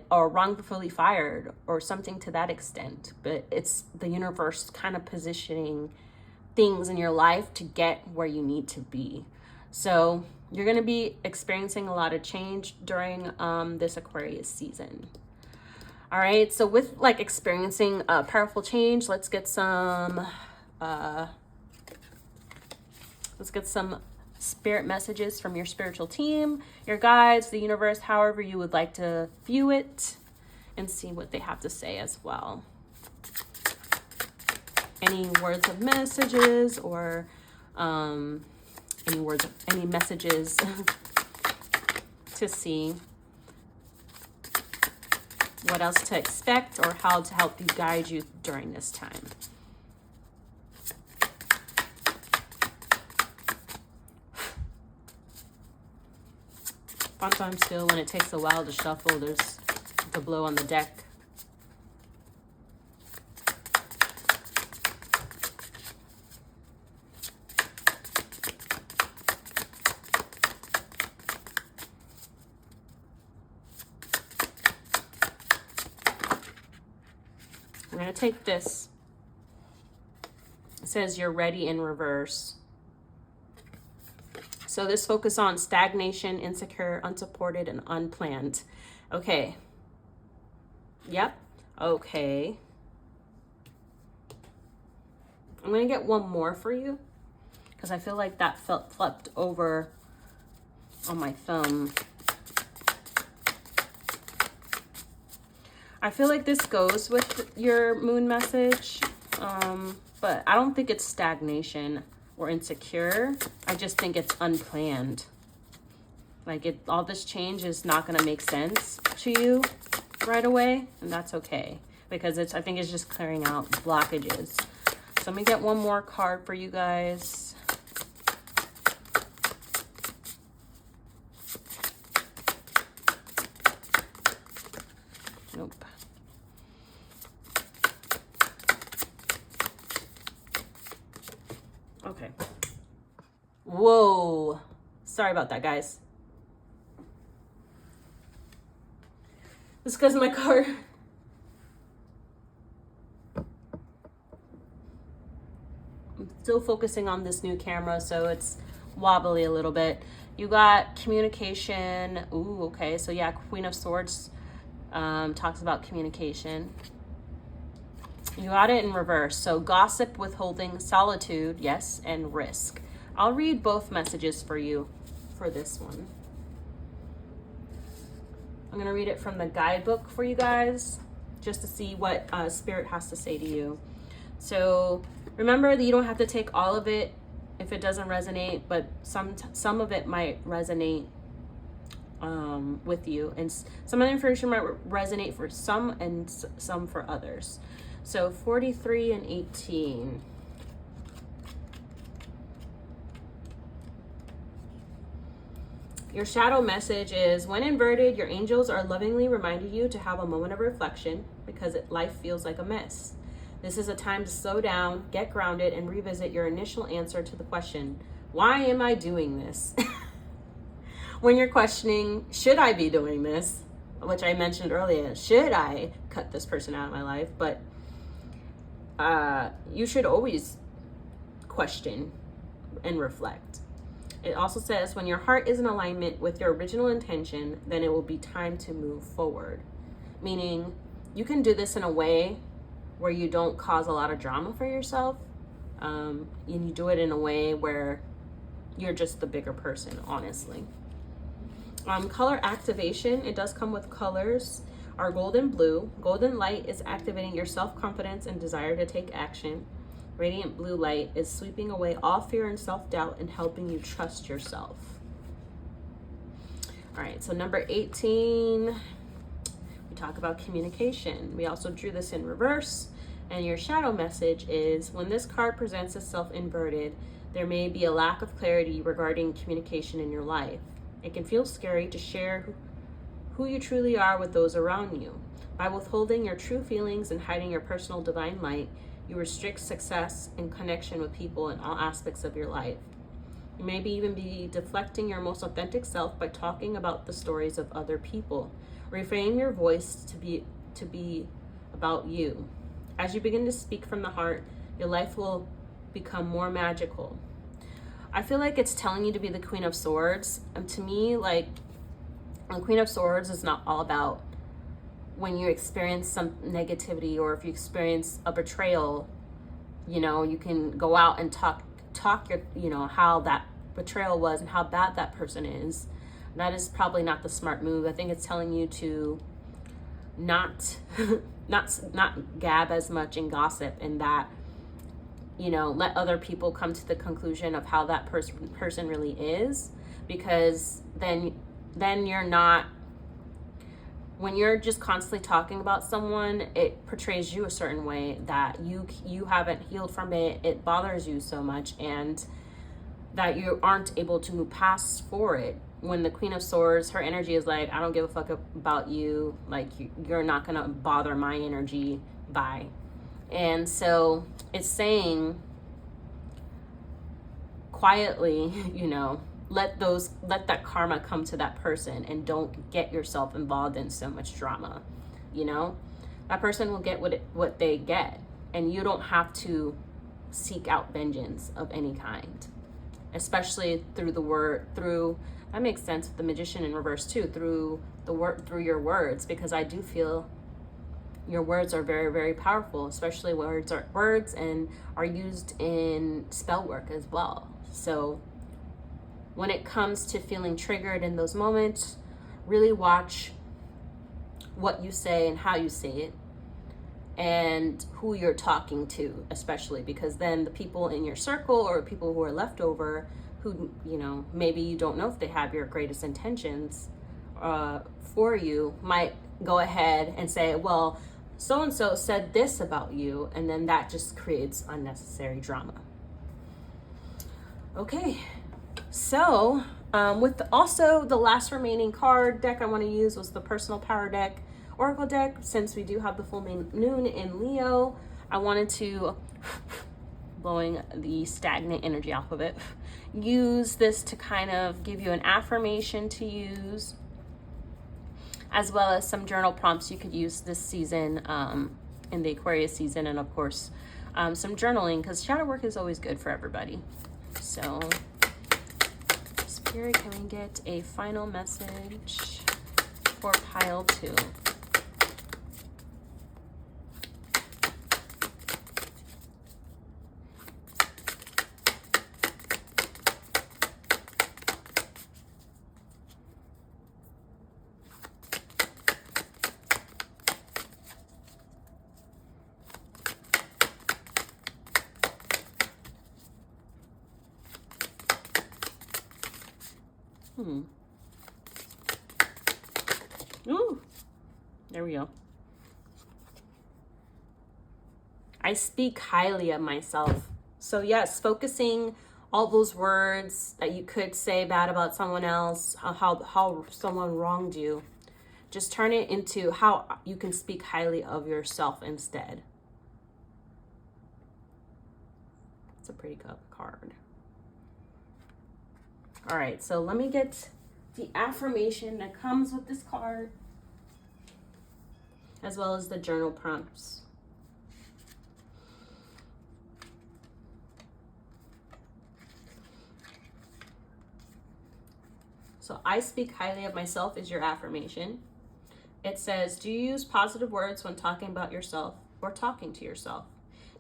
or wrongfully fired or something to that extent. But it's the universe kind of positioning things in your life to get where you need to be. So you're going to be experiencing a lot of change during this Aquarius season. All right, so with like experiencing a powerful change, let's get some spirit messages from your spiritual team, your guides, the universe, however you would like to view it, and see what they have to say as well. Any words of messages or any messages to see what else to expect or how to help you guide you during this time. Fun time still when it takes a while to shuffle. There's the blow on the deck. I'm going to take this. It says you're ready in reverse. So this focus on stagnation, insecure, unsupported, and unplanned. Okay, Yep. Okay. I'm going to get one more for you because I feel like that felt flipped over on my thumb. I feel like this goes with your moon message, but I don't think it's stagnation or insecure. I just think it's unplanned. Like all this change is not going to make sense to you right away, and that's okay because I think it's just clearing out blockages. So let me get one more card for you guys. Nope. Okay. Whoa. Sorry about that, guys. It's because of my card. I'm still focusing on this new camera, so it's wobbly a little bit. You got communication. Ooh, okay. So yeah, Queen of Swords talks about communication. You got it in reverse. So gossip, withholding, solitude, yes, and risk. I'll read both messages for you for this one. I'm going to read it from the guidebook for you guys just to see what Spirit has to say to you. So remember that you don't have to take all of it if it doesn't resonate, but some of it might resonate with you. And some of the information might resonate for some and some for others. So 43 and 18. Your shadow message is, when inverted, your angels are lovingly reminding you to have a moment of reflection because life feels like a mess. This is a time to slow down, get grounded, and revisit your initial answer to the question, why am I doing this? When you're questioning, should I be doing this? Which I mentioned earlier, should I cut this person out of my life? But you should always question and reflect. It also says, when your heart is in alignment with your original intention, then it will be time to move forward. Meaning, you can do this in a way where you don't cause a lot of drama for yourself. And you do it in a way where you're just the bigger person, honestly. Color activation, it does come with colors. Our golden blue. Golden light is activating your self-confidence and desire to take action. Radiant blue light is sweeping away all fear and self-doubt and helping you trust yourself. All right, so number 18, we talk about communication. We also drew this in reverse, and your shadow message is, when this card presents itself inverted, there may be a lack of clarity regarding communication in your life. It can feel scary to share who you truly are with those around you. By withholding your true feelings and hiding your personal divine light, you restrict success and connection with people in all aspects of your life. You may even be deflecting your most authentic self by talking about the stories of other people. Reframe your voice to be about you. As you begin to speak from the heart, your life will become more magical. I feel like it's telling you to be the Queen of Swords. And to me, like, the Queen of Swords is not all about when you experience some negativity or if you experience a betrayal, you know, you can go out and talk your, you know, how that betrayal was and how bad that person is. That is probably not the smart move. I think it's telling you to not gab as much and gossip, and that, you know, let other people come to the conclusion of how that person really is, because then you're not, when you're just constantly talking about someone, it portrays you a certain way that you haven't healed from it. It bothers you so much, and that you aren't able to move past for it. When the Queen of Swords, her energy is like, I don't give a fuck about you. Like, you're not gonna bother my energy. Bye. And so it's saying quietly, you know, let that karma come to that person and don't get yourself involved in so much drama. You know, that person will get what they get, and you don't have to seek out vengeance of any kind, especially through that makes sense with the Magician in reverse too, through your words, because I do feel Your words are very, very powerful, especially words and are used in spell work as well. So when it comes to feeling triggered in those moments, really watch what you say and how you say it, and who you're talking to, especially, because then the people in your circle or people who are left over, who, you know, maybe you don't know if they have your greatest intentions for you, might go ahead and say, well, so-and-so said this about you, and then that just creates unnecessary drama. Okay, so with also the last remaining card deck I want to use was the Personal Power deck, Oracle deck. Since we do have the full moon in Leo, I wanted to, blowing the stagnant energy off of it, use this to kind of give you an affirmation to use, as well as some journal prompts you could use this season, in the Aquarius season, and of course some journaling, because shadow work is always good for everybody. So Spirit, can we get a final message for pile 2? Ooh, there we go. I speak highly of myself. So yes, focusing all those words that you could say bad about someone else, how someone wronged you, just turn it into how you can speak highly of yourself instead. It's a pretty good card. All right, so let me get the affirmation that comes with this card, as well as the journal prompts. So I speak highly of myself is your affirmation. It says, do you use positive words when talking about yourself or talking to yourself?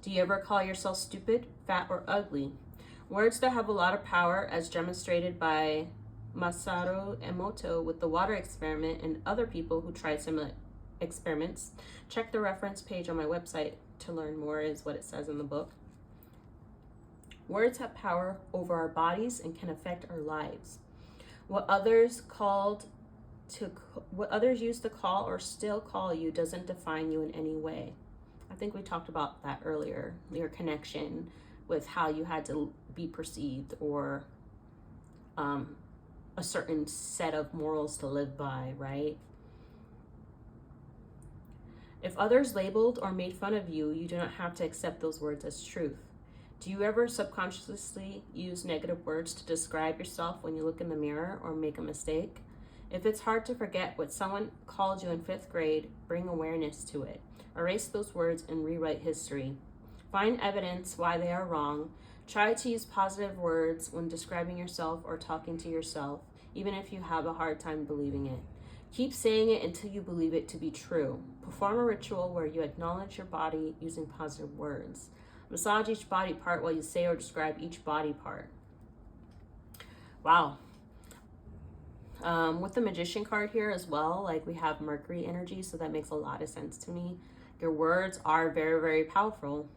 Do you ever call yourself stupid, fat, or ugly? Words that have a lot of power, as demonstrated by Masaru Emoto with the water experiment and other people who tried similar experiments. Check the reference page on my website to learn more, is what it says in the book. Words have power over our bodies and can affect our lives. What others used to call or still call you doesn't define you in any way. I think we talked about that earlier, your connection with how you had to be perceived, or a certain set of morals to live by, right? If others labeled or made fun of you, you do not have to accept those words as truth. Do you ever subconsciously use negative words to describe yourself when you look in the mirror or make a mistake? If it's hard to forget what someone called you in 5th grade, bring awareness to it. Erase those words and rewrite history. Find evidence why they are wrong. Try to use positive words when describing yourself or talking to yourself, even if you have a hard time believing it. Keep saying it until you believe it to be true. Perform a ritual where you acknowledge your body using positive words. Massage each body part while you say or describe each body part. Wow. With the Magician card here as well, like, we have Mercury energy, so that makes a lot of sense to me. Your words are very, very powerful.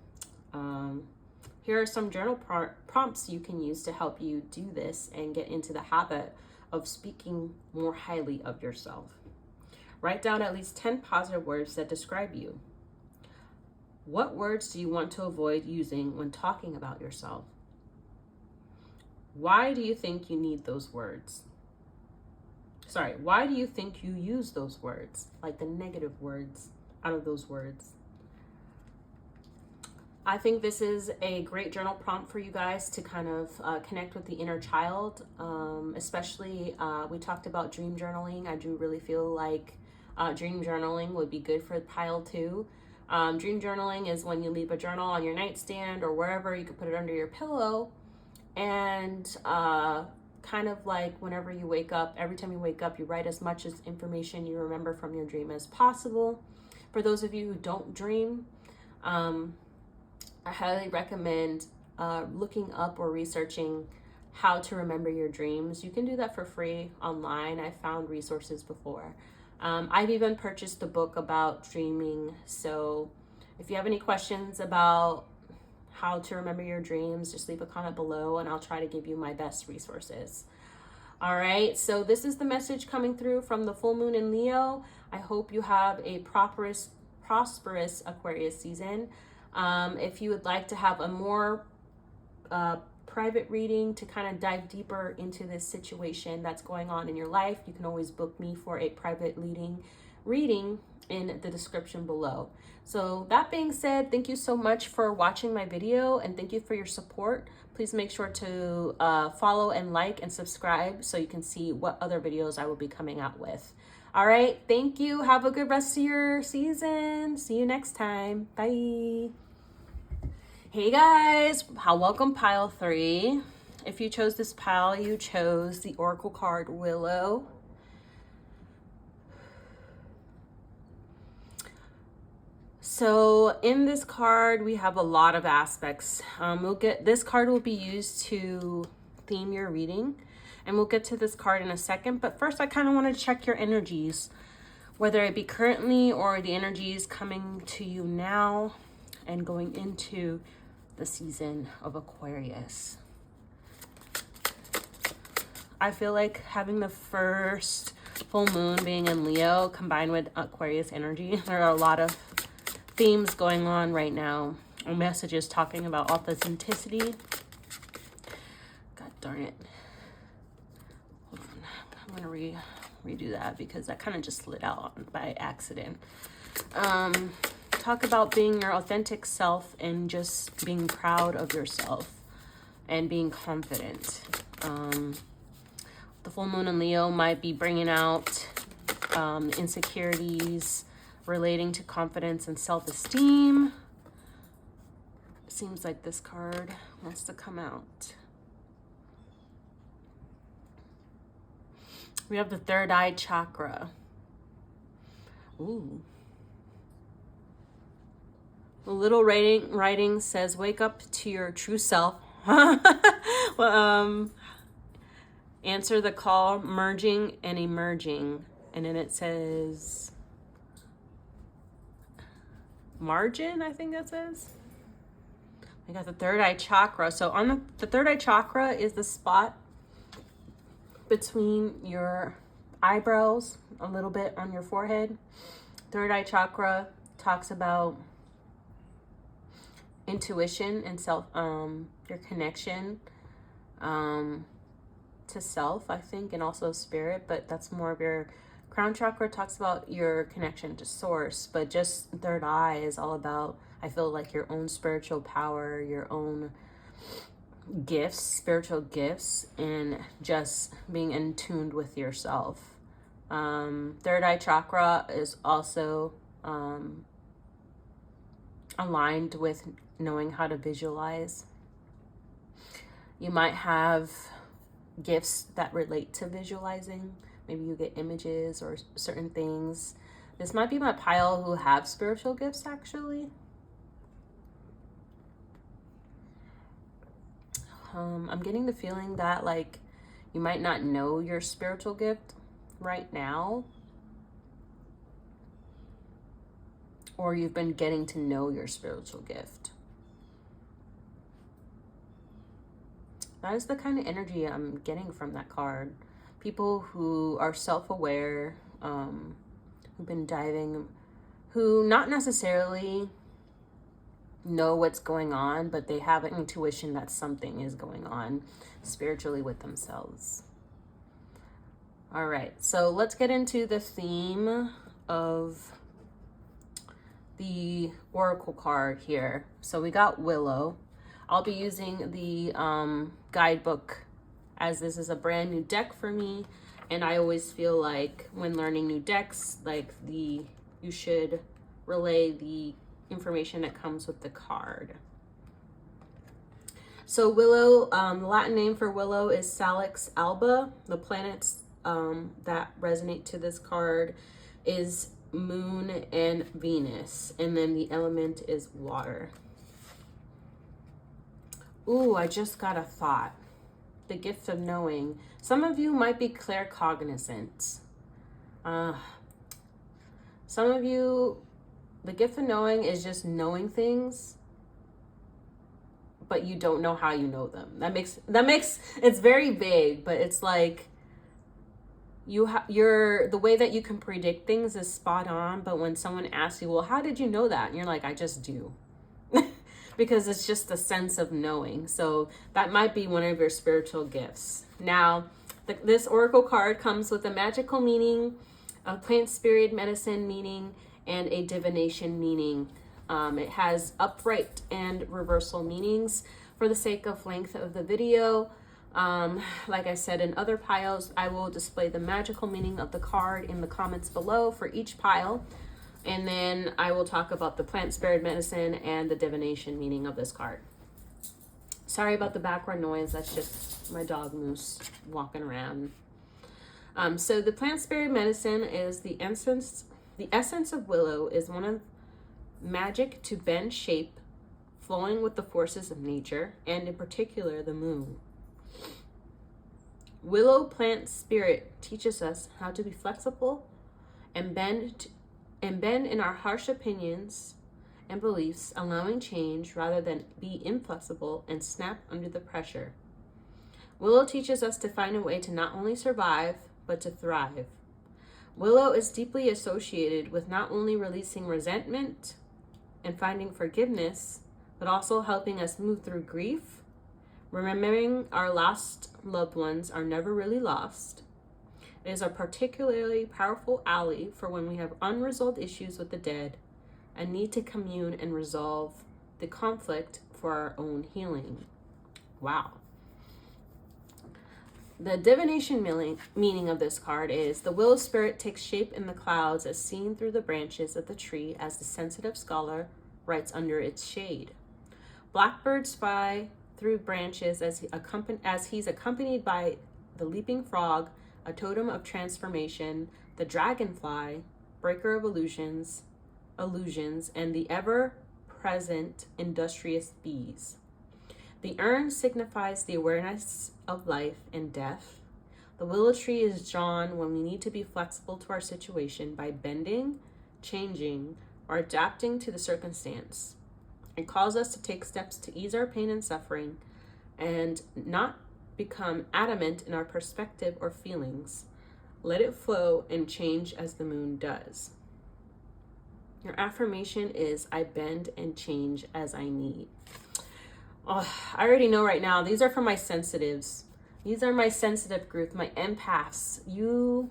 Here are some journal prompts you can use to help you do this and get into the habit of speaking more highly of yourself. Write down at least 10 positive words that describe you. What words do you want to avoid using when talking about yourself? Why do you think you need those words? Why do you think you use those words, like the negative words out of those words? I think this is a great journal prompt for you guys to kind of connect with the inner child, especially we talked about dream journaling. I do really feel like dream journaling would be good for pile 2. Dream journaling is when you leave a journal on your nightstand or wherever. You could put it under your pillow, and kind of like whenever you wake up, every time you wake up, you write as much as information you remember from your dream as possible. For those of you who don't dream, I highly recommend looking up or researching how to remember your dreams. You can do that for free online. I found resources before. I've even purchased a book about dreaming. So if you have any questions about how to remember your dreams, just leave a comment below and I'll try to give you my best resources. All right, so this is the message coming through from the full moon in Leo. I hope you have a prosperous Aquarius season. If you would like to have a more private reading to kind of dive deeper into this situation that's going on in your life, you can always book me for a private reading in the description below. So that being said, thank you so much for watching my video and thank you for your support. Please make sure to follow and like and subscribe so you can see what other videos I will be coming out with. All right, thank you. Have a good rest of your season. See you next time. Bye. Hey guys, welcome pile 3. If you chose this pile, you chose the Oracle card Willow. So in this card, we have a lot of aspects. This card will be used to theme your reading, and we'll get to this card in a second. But first, I kind of want to check your energies, whether it be currently or the energies coming to you now and going into the season of Aquarius. I feel like having the first full moon being in Leo combined with Aquarius energy, there are a lot of themes going on right now. A message is talking about authenticity. God darn it. Hold on. I'm gonna redo that because that kind of just slid out by accident. Talk about being your authentic self and just being proud of yourself and being confident. The full moon in Leo might be bringing out insecurities relating to confidence and self-esteem. Seems like this card wants to come out. We have the third eye chakra. Ooh. The little writing says, wake up to your true self. Answer the call, merging and emerging. And then it says, margin, I think that says. I got the third eye chakra. So on the third eye chakra is the spot between your eyebrows, a little bit on your forehead. Third eye chakra talks about intuition and your connection to self, I think, and also spirit, but that's more of your crown chakra. Talks about your connection to source, but just third eye is all about, I feel like, your own spiritual power, your own gifts, spiritual gifts, and just being in tune with yourself. Third eye chakra is also aligned with knowing how to visualize. You might have gifts that relate to visualizing. Maybe you get images or certain things. This might be my pile who have spiritual gifts, actually. I'm getting the feeling that, like, you might not know your spiritual gift right now, or you've been getting to know your spiritual gift. That is the kind of energy I'm getting from that card. People who are self-aware, who've been diving, who not necessarily know what's going on, but they have an intuition that something is going on spiritually with themselves. All right, so let's get into the theme of the oracle card here. So we got Willow. I'll be using the guidebook, as this is a brand new deck for me, and I always feel like when learning new decks, like you should relay the information that comes with the card. So Willow, the Latin name for Willow is Salix alba. The planets that resonate to this card is Moon and Venus, and then the element is water. Ooh, I just got a thought. The gift of knowing. Some of you might be claircognizant. Some of you, the gift of knowing is just knowing things, but you don't know how you know them. That makes it's very vague, but it's like you're the way that you can predict things is spot on, but when someone asks you, well, how did you know that? And you're like, I just do. Because it's just the sense of knowing. So that might be one of your spiritual gifts. Now, this oracle card comes with a magical meaning, a plant spirit medicine meaning, and a divination meaning. It has upright and reversal meanings. For the sake of length of the video, like I said in other piles, I will display the magical meaning of the card in the comments below for each pile. And then I will talk about the plant spirit medicine and the divination meaning of this card. Sorry about the background noise. That's just my dog Moose walking around. So the plant spirit medicine is the essence. The essence of willow is one of magic to bend shape, flowing with the forces of nature, and in particular the moon. Willow plant spirit teaches us how to be flexible and bend in our harsh opinions and beliefs, allowing change rather than be inflexible and snap under the pressure. Willow teaches us to find a way to not only survive, but to thrive. Willow is deeply associated with not only releasing resentment and finding forgiveness, but also helping us move through grief, remembering our lost loved ones are never really lost. It is a particularly powerful ally for when we have unresolved issues with the dead and need to commune and resolve the conflict for our own healing. Wow. The divination meaning of this card is the willow spirit takes shape in the clouds as seen through the branches of the tree as the sensitive scholar writes under its shade. Blackbirds fly through branches as he's accompanied by the leaping frog, a totem of transformation, the dragonfly, breaker of illusions, and the ever-present industrious bees. The urn signifies the awareness of life and death. The willow tree is drawn when we need to be flexible to our situation by bending, changing, or adapting to the circumstance. It calls us to take steps to ease our pain and suffering and not become adamant in our perspective or feelings. Let it flow and change as the moon does. Your affirmation is, I bend and change as I need. Oh, I already know right now, these are for my sensitives. These are my sensitive group, my empaths. You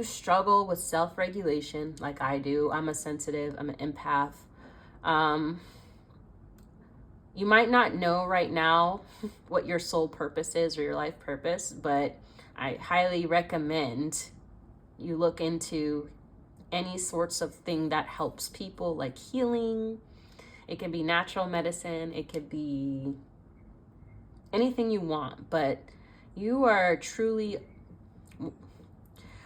struggle with self-regulation like I do. I'm a sensitive, I'm an empath. You might not know right now what your soul purpose is or your life purpose, but I highly recommend you look into any sorts of thing that helps people, like healing. It can be natural medicine. It could be anything you want, but you are truly,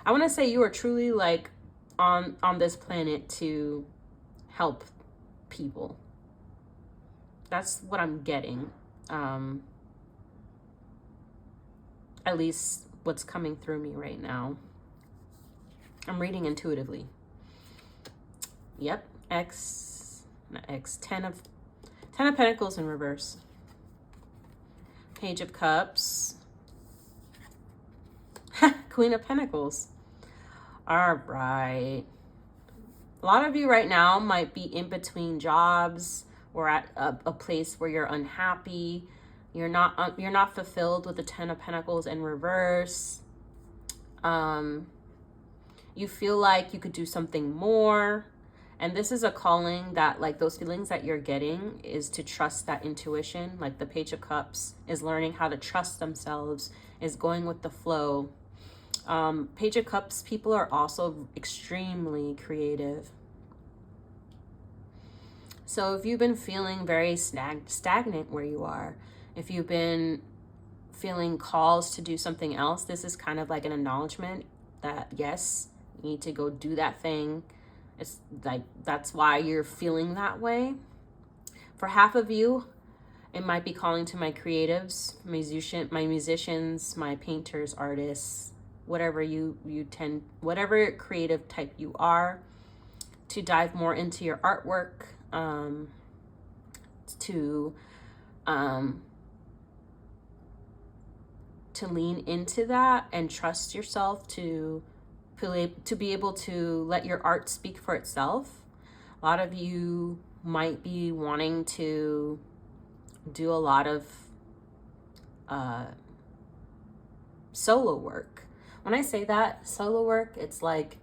I want to say you are truly like on this planet to help people. That's what I'm getting. At least what's coming through me right now. I'm reading intuitively. Yep. Ten of Pentacles in reverse. Page of Cups. Queen of Pentacles. All right. A lot of you right now might be in between jobs or at a place where you're unhappy. You're not fulfilled with the Ten of Pentacles in reverse. You feel like you could do something more. And this is a calling that, like, those feelings that you're getting is to trust that intuition. Like the Page of Cups is learning how to trust themselves, is going with the flow. Page of Cups people are also extremely creative. So if you've been feeling very stagnant where you are, if you've been feeling calls to do something else, this is kind of like an acknowledgement that yes, You need to go do that thing. It's like, that's why you're feeling that way. For half of you, it might be calling to my creatives, my musicians, my painters, artists, whatever whatever creative type you are, to dive more into your artwork, to lean into that and trust yourself to be able to let your art speak for itself. A lot of you might be wanting to do a lot of solo work. When I say that, solo work, it's like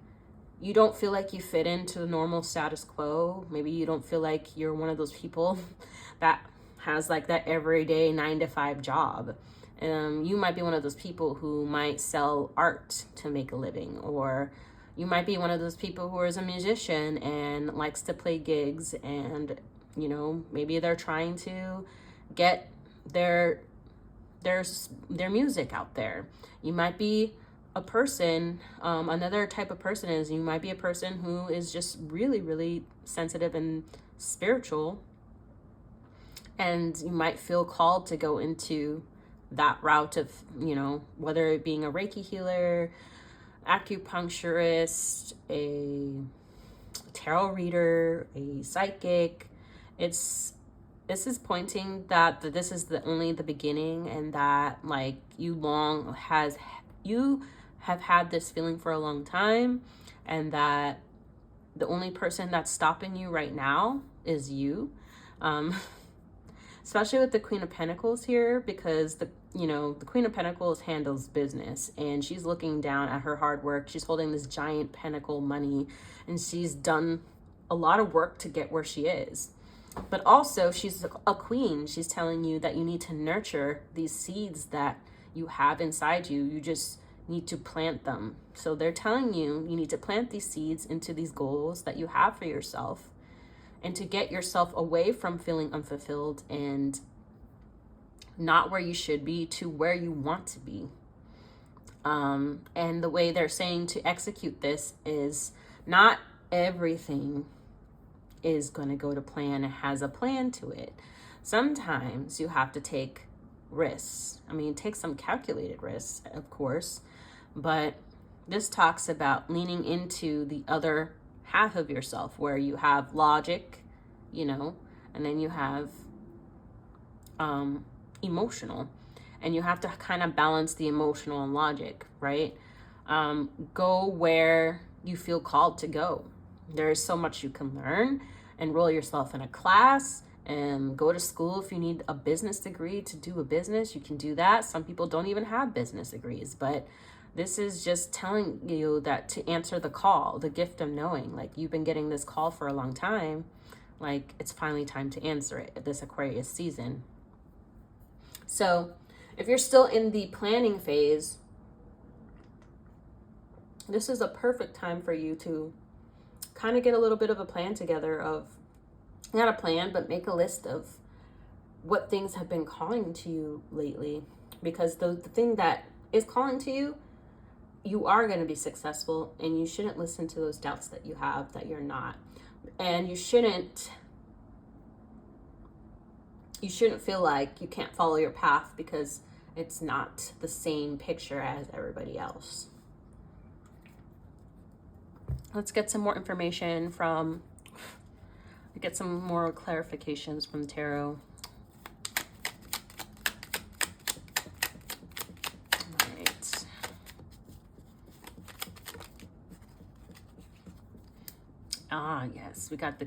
you don't feel like you fit into the normal status quo. Maybe you don't feel like you're one of those people that has like that everyday 9-to-5 job. You might be one of those people who might sell art to make a living, or you might be one of those people who is a musician and likes to play gigs, and you know, maybe they're trying to get their music out there. You might be a person, another type of person is you might be a person who is just really, really sensitive and spiritual, and you might feel called to go into that route of, you know, whether it being a Reiki healer, acupuncturist, a tarot reader, a psychic. This is pointing that this is only the beginning, and that like you have had this feeling for a long time, and that the only person that's stopping you right now is you. Especially with the Queen of Pentacles here, because the Queen of Pentacles handles business, and she's looking down at her hard work. She's holding this giant pentacle money, and she's done a lot of work to get where she is. But also, she's a queen. She's telling you that you need to nurture these seeds that you have inside you. You just need to plant them. So they're telling you need to plant these seeds into these goals that you have for yourself, and to get yourself away from feeling unfulfilled and not where you should be to where you want to be. And the way they're saying to execute this is not everything is going to go to plan. It has a plan to it. Sometimes you have to take risks. I mean, take some calculated risks, of course, but this talks about leaning into the other half of yourself, where you have logic, you know, and then you have emotional, and you have to kind of balance the emotional and logic, right? Go where you feel called to go. There's so much you can learn. Enroll yourself in a class and go to school. If you need a business degree to do a business, you can do that. Some people don't even have business degrees, but this is just telling you that to answer the call, the gift of knowing, like you've been getting this call for a long time, like it's finally time to answer it this Aquarius season. So if you're still in the planning phase, this is a perfect time for you to kind of get a little bit of a plan together of, not a plan, but make a list of what things have been calling to you lately. Because the thing that is calling to you, you are going to be successful, and you shouldn't listen to those doubts that you have that you're not. And you shouldn't feel like you can't follow your path because it's not the same picture as everybody else. Let's get some more information get some more clarifications from tarot. All right. Yes, we got the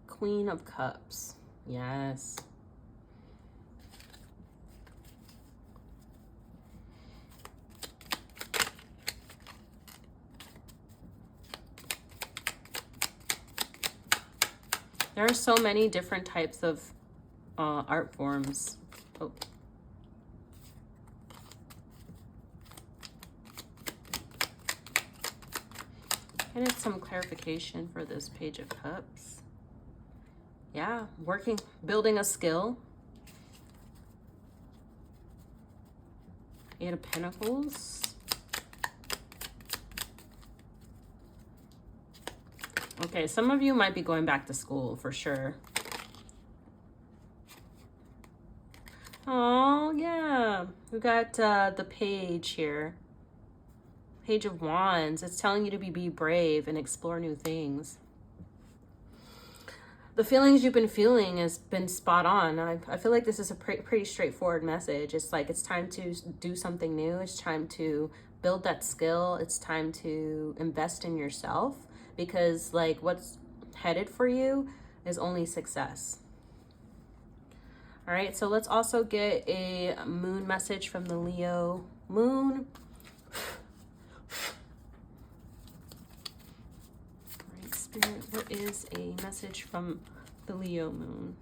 Queen of Cups. Yes. There are so many different types of art forms. Oh. I need some clarification for this Page of Cups. Yeah, building a skill. Eight of Pentacles. Okay, some of you might be going back to school for sure. Oh, yeah. We got the page here. Page of Wands. It's telling you to be brave and explore new things. The feelings you've been feeling has been spot on. I feel like this is a pretty straightforward message. It's like it's time to do something new. It's time to build that skill. It's time to invest in yourself, because like what's headed for you is only success. All right, so let's also get a moon message from the Leo moon. All right, Spirit, what is a message from the Leo moon?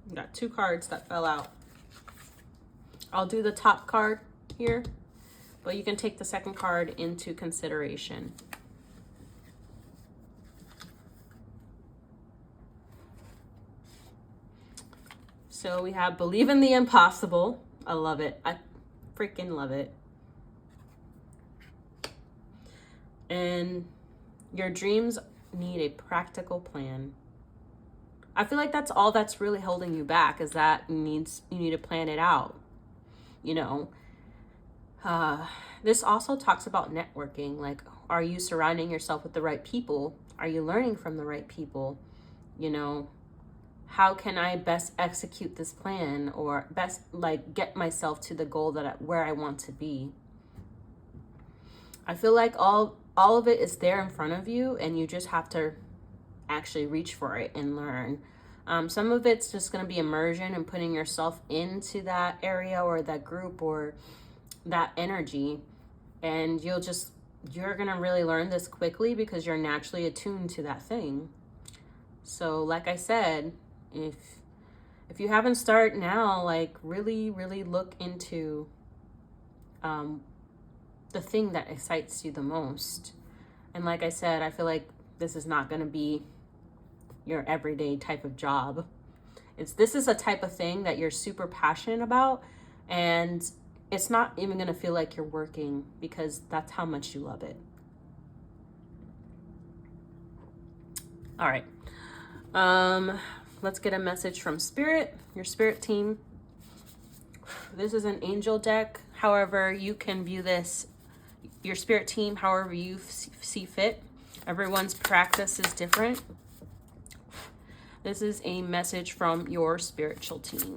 We got two cards that fell out. I'll do the top card here, but you can take the second card into consideration. So we have believe in the impossible. I love it. I freaking love it. And your dreams need a practical plan. I feel like that's all that's really holding you back, is that you need to plan it out. You know, this also talks about networking. Like, are you surrounding yourself with the right people? Are you learning from the right people? You know, how can I best execute this plan, or best like get myself to the goal where I want to be? I feel like all of it is there in front of you, and you just have to actually reach for it and learn. Some of it's just going to be immersion and putting yourself into that area or that group or that energy, and you're going to really learn this quickly because you're naturally attuned to that thing. So like I said, if you haven't started now, like really look into the thing that excites you the most. And like I said, I feel like this is not going to be your everyday type of job. This is a type of thing that you're super passionate about, and it's not even going to feel like you're working, because that's how much you love it. All right. Let's get a message from Spirit, your Spirit team. This is an angel deck. However, you can view this, your Spirit team, however you see fit. Everyone's practice is different. This is a message from your spiritual team.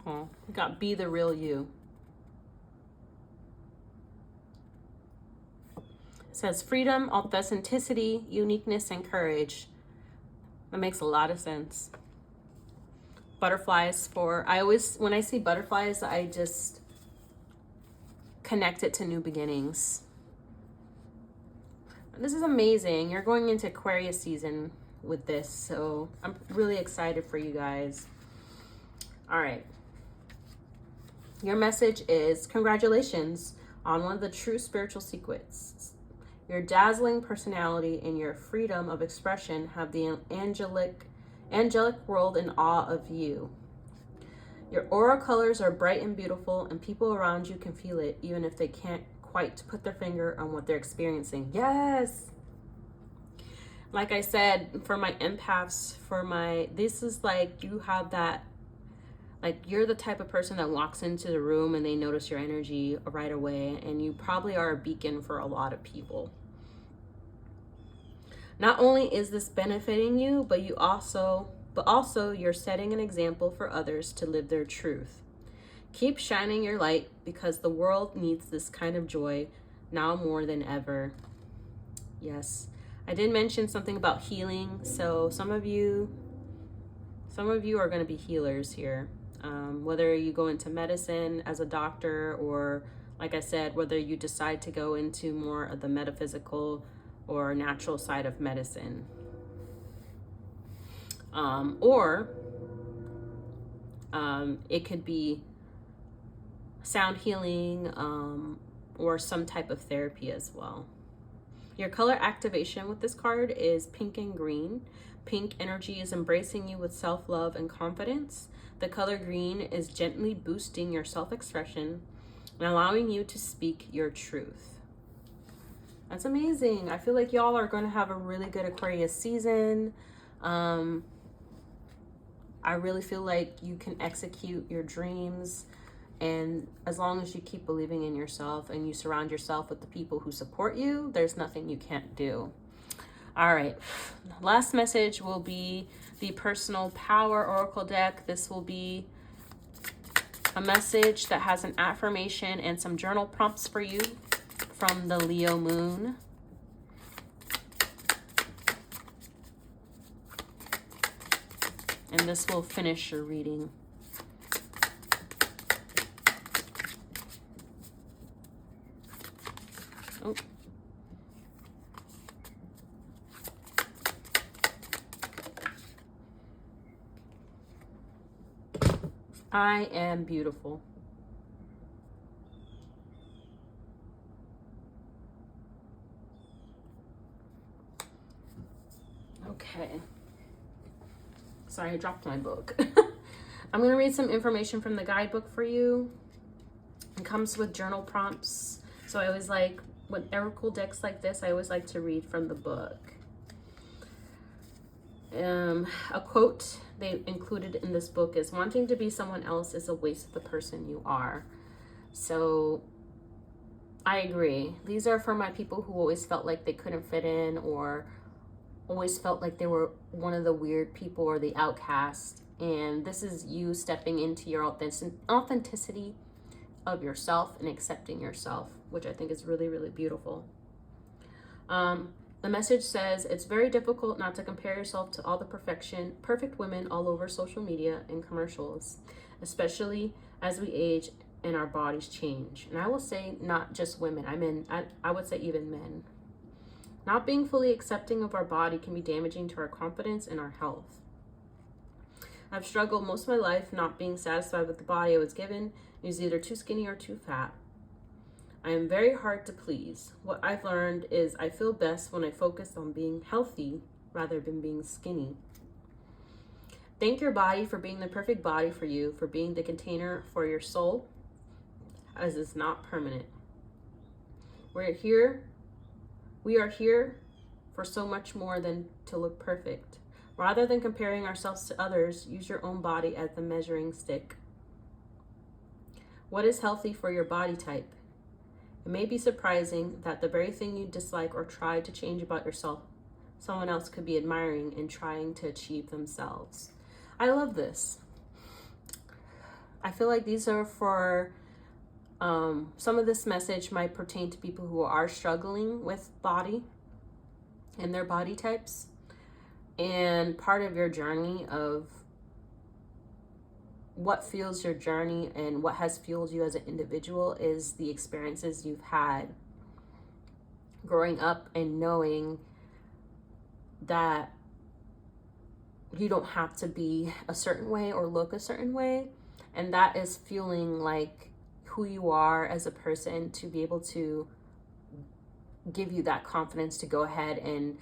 Oh, we got be the real you. Says freedom, authenticity, uniqueness, and courage. That makes a lot of sense. Butterflies when I see butterflies, I just connect it to new beginnings. This is amazing. You're going into Aquarius season with this, so I'm really excited for you guys. All right. Your message is congratulations on one of the true spiritual secrets. Your dazzling personality and your freedom of expression have the angelic world in awe of you. Your aura colors are bright and beautiful, and people around you can feel it, even if they can't quite put their finger on what they're experiencing. Yes! Like I said, for my empaths, this is like you have that, like you're the type of person that walks into the room and they notice your energy right away, and you probably are a beacon for a lot of people. Not only is this benefiting you, but also you're setting an example for others to live their truth. Keep shining your light, because the world needs this kind of joy now more than ever. Yes. I did mention something about healing, so some of you are going to be healers here. Whether you go into medicine as a doctor, or like I said, whether you decide to go into more of the metaphysical or natural side of medicine. Or it could be sound healing, or some type of therapy as well. Your color activation with this card is pink and green. Pink energy is embracing you with self-love and confidence. The color green is gently boosting your self-expression and allowing you to speak your truth. That's amazing. I feel like y'all are going to have a really good Aquarius season. I really feel like you can execute your dreams. And as long as you keep believing in yourself and you surround yourself with the people who support you, there's nothing you can't do. All right. Last message will be the Personal Power Oracle deck. This will be a message that has an affirmation and some journal prompts for you from the Leo moon. And this will finish your reading. Oh. I am beautiful. Okay. Sorry, I dropped my book. I'm going to read some information from the guidebook for you. It comes with journal prompts. So I always like, with oracle decks like this, I always like to read from the book. A quote they included in this book is, wanting to be someone else is a waste of the person you are. So I agree. These are for my people who always felt like they couldn't fit in, or always felt like they were one of the weird people or the outcast. And this is you stepping into your authenticity of yourself and accepting yourself, which I think is really, really beautiful. The message says, it's very difficult not to compare yourself to all the perfect women all over social media and commercials, especially as we age and our bodies change. And I will say not just women, I would say even men. Not being fully accepting of our body can be damaging to our confidence and our health. I've struggled most of my life not being satisfied with the body I was given. It was either too skinny or too fat. I am very hard to please. What I've learned is I feel best when I focus on being healthy rather than being skinny. Thank your body for being the perfect body for you, for being the container for your soul, as it's not permanent. We are here for so much more than to look perfect. Rather than comparing ourselves to others, use your own body as the measuring stick. What is healthy for your body type? It may be surprising that the very thing you dislike or try to change about yourself, someone else could be admiring and trying to achieve themselves. I love this. I feel like these are for, some of this message might pertain to people who are struggling with body and their body types. And part of your journey of what fuels your journey and what has fueled you as an individual is the experiences you've had growing up and knowing that you don't have to be a certain way or look a certain way. And that is fueling like who you are as a person, to be able to give you that confidence to go ahead and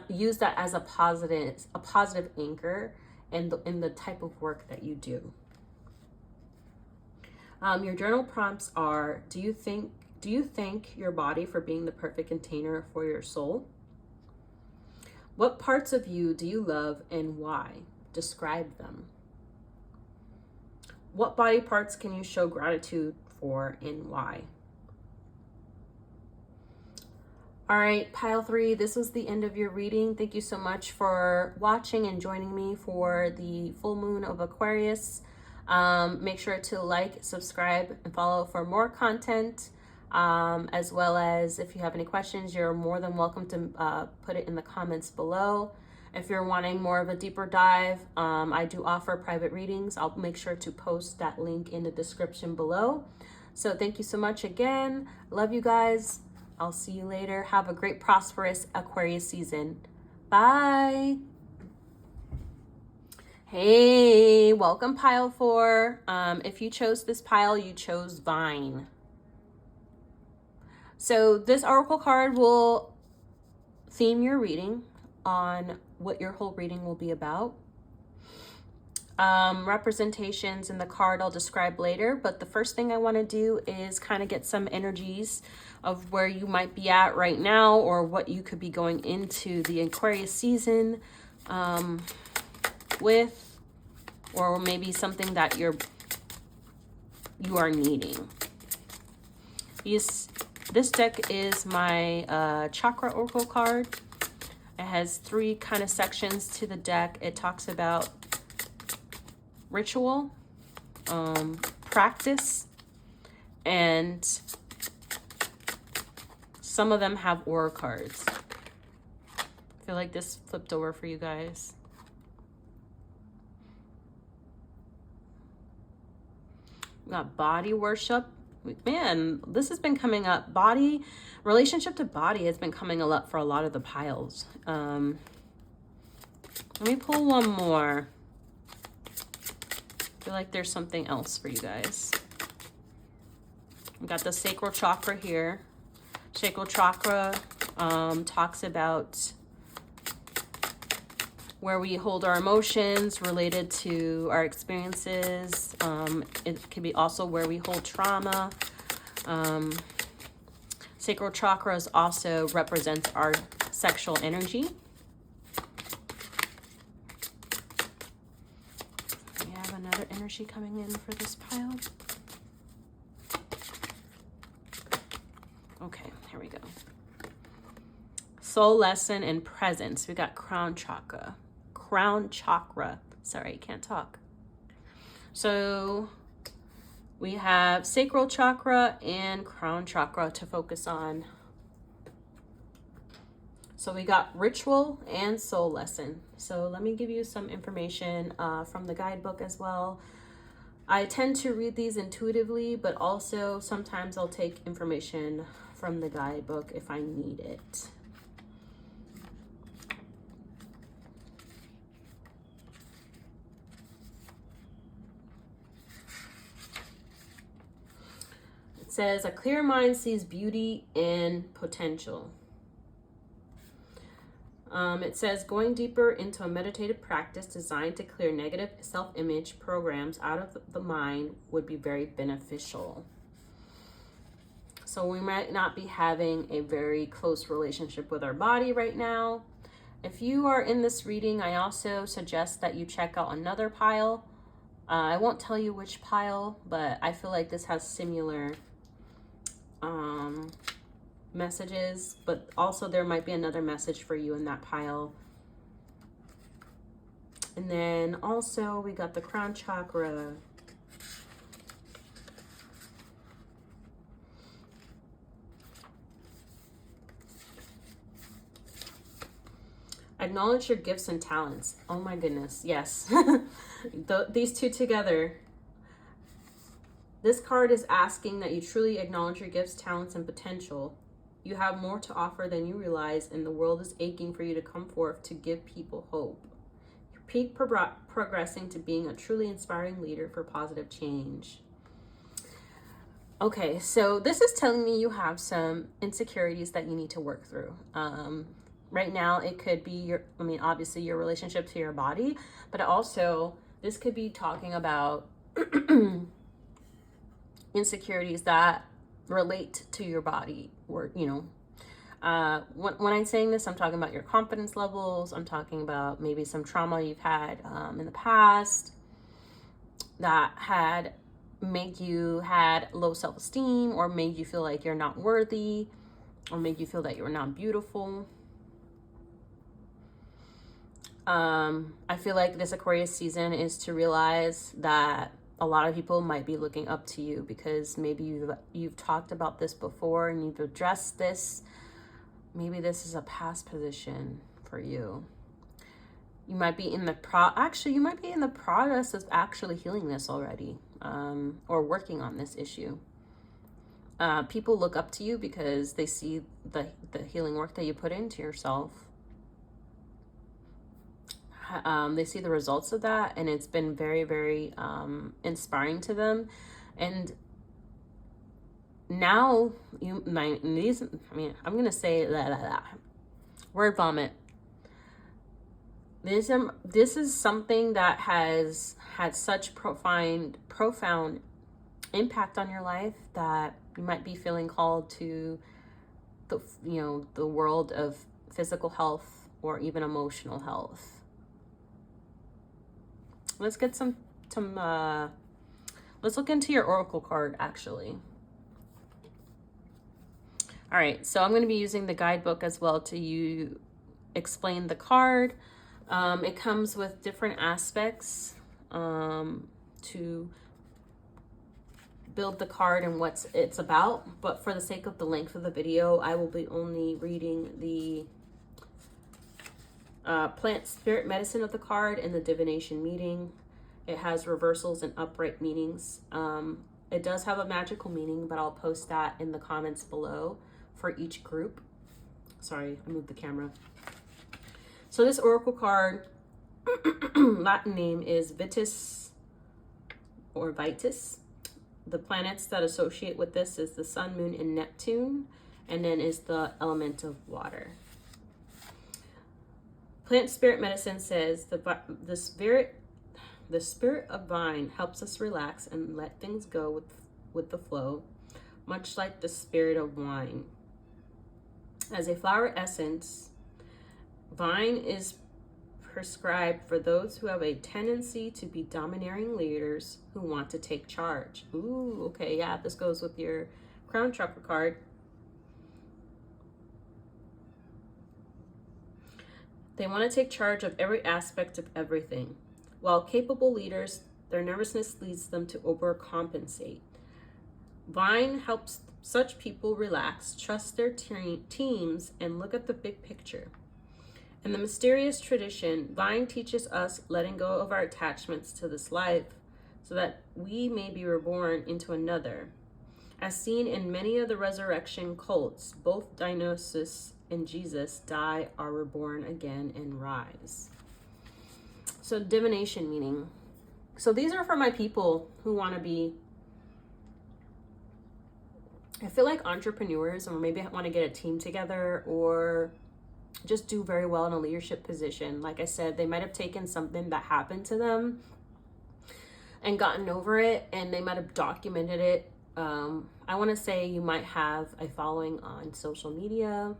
use that as a positive anchor in the type of work that you do. Your journal prompts are, do you thank your body for being the perfect container for your soul? What parts of you do you love and why? Describe them. What body parts can you show gratitude for and why? All right, pile 3, this was the end of your reading. Thank you so much for watching and joining me for the full moon of Aquarius. Make sure to like, subscribe, and follow for more content. As well as if you have any questions, you're more than welcome to put it in the comments below. If you're wanting more of a deeper dive, I do offer private readings. I'll make sure to post that link in the description below. So thank you so much again. Love you guys. I'll see you later. Have a great, prosperous Aquarius season. Bye. Hey, welcome pile 4. If you chose this pile, you chose Vine. So this oracle card will theme your reading on what your whole reading will be about. Representations in the card I'll describe later, but the first thing I want to do is kind of get some energies of where you might be at right now, or what you could be going into the Aquarius season with, or maybe something that you are needing. This deck is my chakra oracle card. It has 3 kind of sections to the deck. It talks about ritual, practice, and some of them have aura cards. I feel like this flipped over for you guys. We got body worship. Man, this has been coming up. Body, relationship to body has been coming up for a lot of the piles. Let me pull one more. I feel like there's something else for you guys. We got the sacral chakra here. Sacral chakra talks about where we hold our emotions related to our experiences. It can be also where we hold trauma. Sacral chakras also represents our sexual energy. We have another energy coming in for this pile. Okay, here we go. Soul lesson and presence. We got crown chakra. Sorry, I can't talk. So we have sacral chakra and crown chakra to focus on. So we got ritual and soul lesson. So let me give you some information from the guidebook as well. I tend to read these intuitively, but also sometimes I'll take information from the guidebook if I need it. It says, a clear mind sees beauty and potential. It says, going deeper into a meditative practice designed to clear negative self-image programs out of the mind would be very beneficial. So we might not be having a very close relationship with our body right now. If you are in this reading, I also suggest that you check out another pile. I won't tell you which pile, but I feel like this has similar messages, but also there might be another message for you in that pile. And then also we got the crown chakra. Acknowledge your gifts and talents. Oh my goodness, yes. These two together. This card is asking that you truly acknowledge your gifts, talents, and potential. You have more to offer than you realize, and the world is aching for you to come forth to give people hope. You keep progressing to being a truly inspiring leader for positive change. Okay, so this is telling me you have some insecurities that you need to work through. Right now, it could be obviously your relationship to your body, but also this could be talking about insecurities that relate to your body, or when I'm saying this, I'm talking about your confidence levels. I'm talking about maybe some trauma you've had in the past that had made you had low self-esteem, or made you feel like you're not worthy, or made you feel that you're not beautiful. I feel like this Aquarius season is to realize that a lot of people might be looking up to you because maybe you've talked about this before and you've addressed this. Maybe this is a past position for you. You might be in the you might be in the process of actually healing this already, or working on this issue. People look up to you because they see the healing work that you put into yourself. They see the results of that, and it's been very, very inspiring to them. And now I'm gonna say word vomit. This is something that has had such profound impact on your life that you might be feeling called to the world of physical health or even emotional health. Let's get some let's look into your oracle card actually. All right, so I'm going to be using the guidebook as well to explain the card. It comes with different aspects to build the card and what it's about. But for the sake of the length of the video, I will be only reading the plant spirit medicine of the card and the divination meaning. It has reversals and upright meanings. It does have a magical meaning, but I'll post that in the comments below for each group. Sorry, I moved the camera. So this oracle card, Latin name is Vitis or Vitus. The planets that associate with this is the Sun, Moon, and Neptune, and then is the element of water. Plant spirit medicine says the spirit of vine helps us relax and let things go with the flow, much like the spirit of wine. As a flower essence, vine is prescribed for those who have a tendency to be domineering leaders who want to take charge. Ooh, okay, yeah, this goes with your crown chakra card. They want to take charge of every aspect of everything. While capable leaders, their nervousness leads them to overcompensate. Vine helps such people relax, trust their teams, and look at the big picture. In the mysterious tradition, Vine teaches us letting go of our attachments to this life so that we may be reborn into another. As seen in many of the resurrection cults, both Dionysus and Jesus die, are reborn again, and rise. So divination meaning. So these are for my people who want to be, I feel like entrepreneurs, or maybe want to get a team together or just do very well in a leadership position. Like I said, they might have taken something that happened to them and gotten over it, and they might have documented it. I want to say you might have a following on social media,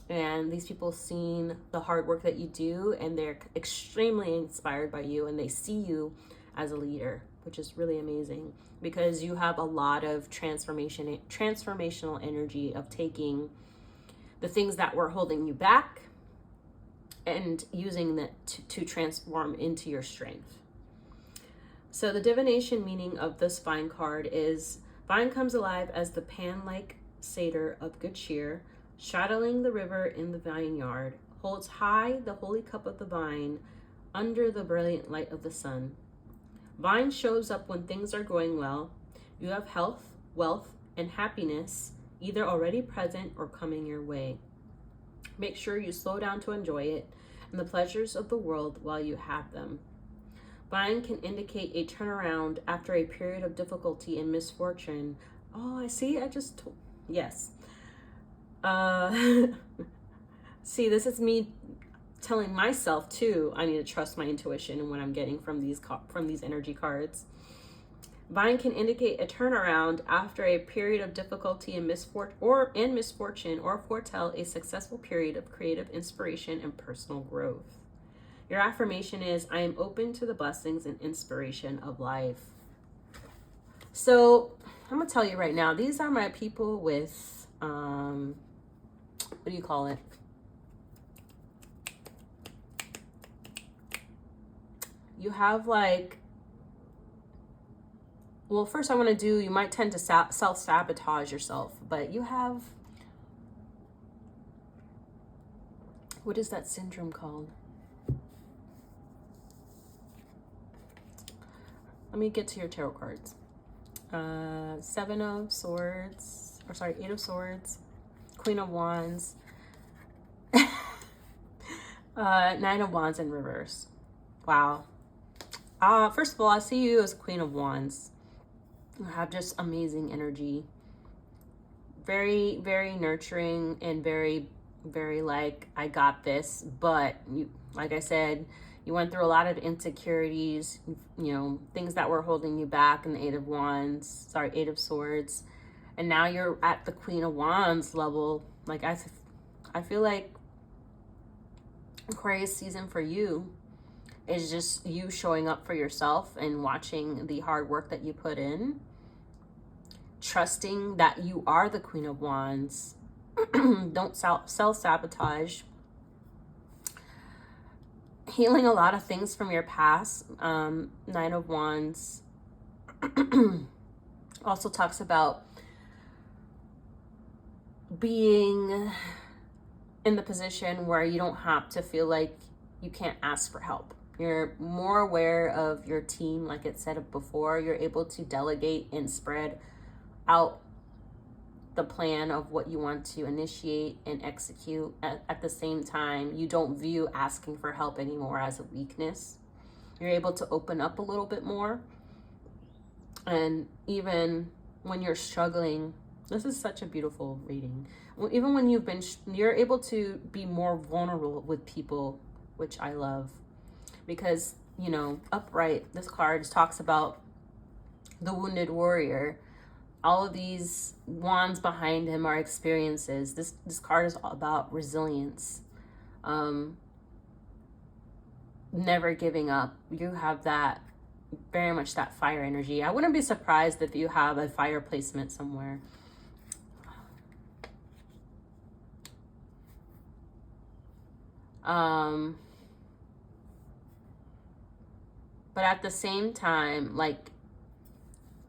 and these people seen the hard work that you do, and they're extremely inspired by you, and they see you as a leader, which is really amazing because you have a lot of transformational energy of taking the things that were holding you back and using that to transform into your strength. So the divination meaning of this vine card is vine comes alive as the Pan-like satyr of good cheer, straddling the river in the vineyard, holds high the holy cup of the vine under the brilliant light of the sun. Vine shows up when things are going well. You have health, wealth, and happiness either already present or coming your way. Make sure you slow down to enjoy it and the pleasures of the world while you have them. Vine can indicate a turnaround after a period of difficulty and misfortune. Oh, I see. Yes. See, this is me telling myself too, I need to trust my intuition and what I'm getting from these energy cards. Vine can indicate a turnaround after a period of difficulty and misfortune, or foretell a successful period of creative inspiration and personal growth. Your affirmation is, I am open to the blessings and inspiration of life. So I'm gonna tell you right now, these are my people with what do you call it? You have like, well, first I want to do, you might tend to self-sabotage yourself, but you have, what is that syndrome called? let me get to your tarot cards. Seven of Swords, or sorry, Eight of Swords, Queen of Wands, Nine of Wands in reverse. Wow. First of all, I see you as Queen of Wands. You have just amazing energy. Very, very nurturing and very, very like, I got this. But you, like I said, you went through a lot of insecurities, you know, things that were holding you back in the Eight of Swords. And now you're at the Queen of Wands level. Like, I feel like Aquarius season for you is just you showing up for yourself and watching the hard work that you put in. Trusting that you are the Queen of Wands. Don't self-sabotage. Healing a lot of things from your past. Nine of Wands also talks about being in the position where you don't have to feel like you can't ask for help. You're more aware of your team, like it said before. You're able to delegate and spread out the plan of what you want to initiate and execute. At the same time, you don't view asking for help anymore as a weakness. You're able to open up a little bit more. And even when you're struggling, this is such a beautiful reading. Even when you're able to be more vulnerable with people, which I love. Because, you know, upright, this card talks about the wounded warrior. All of these wands behind him are experiences. This card is all about resilience. Never giving up. You have that, very much that fire energy. I wouldn't be surprised if you have a fire placement somewhere. But at the same time, like,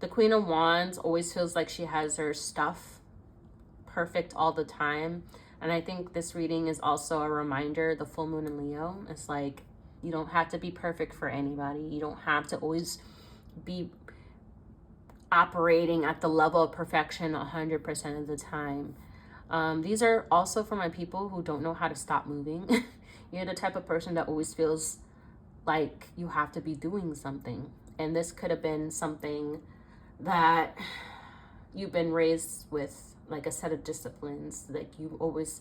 the Queen of Wands always feels like she has her stuff perfect all the time. And I think this reading is also a reminder, the full moon in Leo. It's like, you don't have to be perfect for anybody. You don't have to always be operating at the level of perfection 100% of the time. These are also for my people who don't know how to stop moving. You're the type of person that always feels like you have to be doing something. And this could have been something that you've been raised with, like a set of disciplines. Like, you always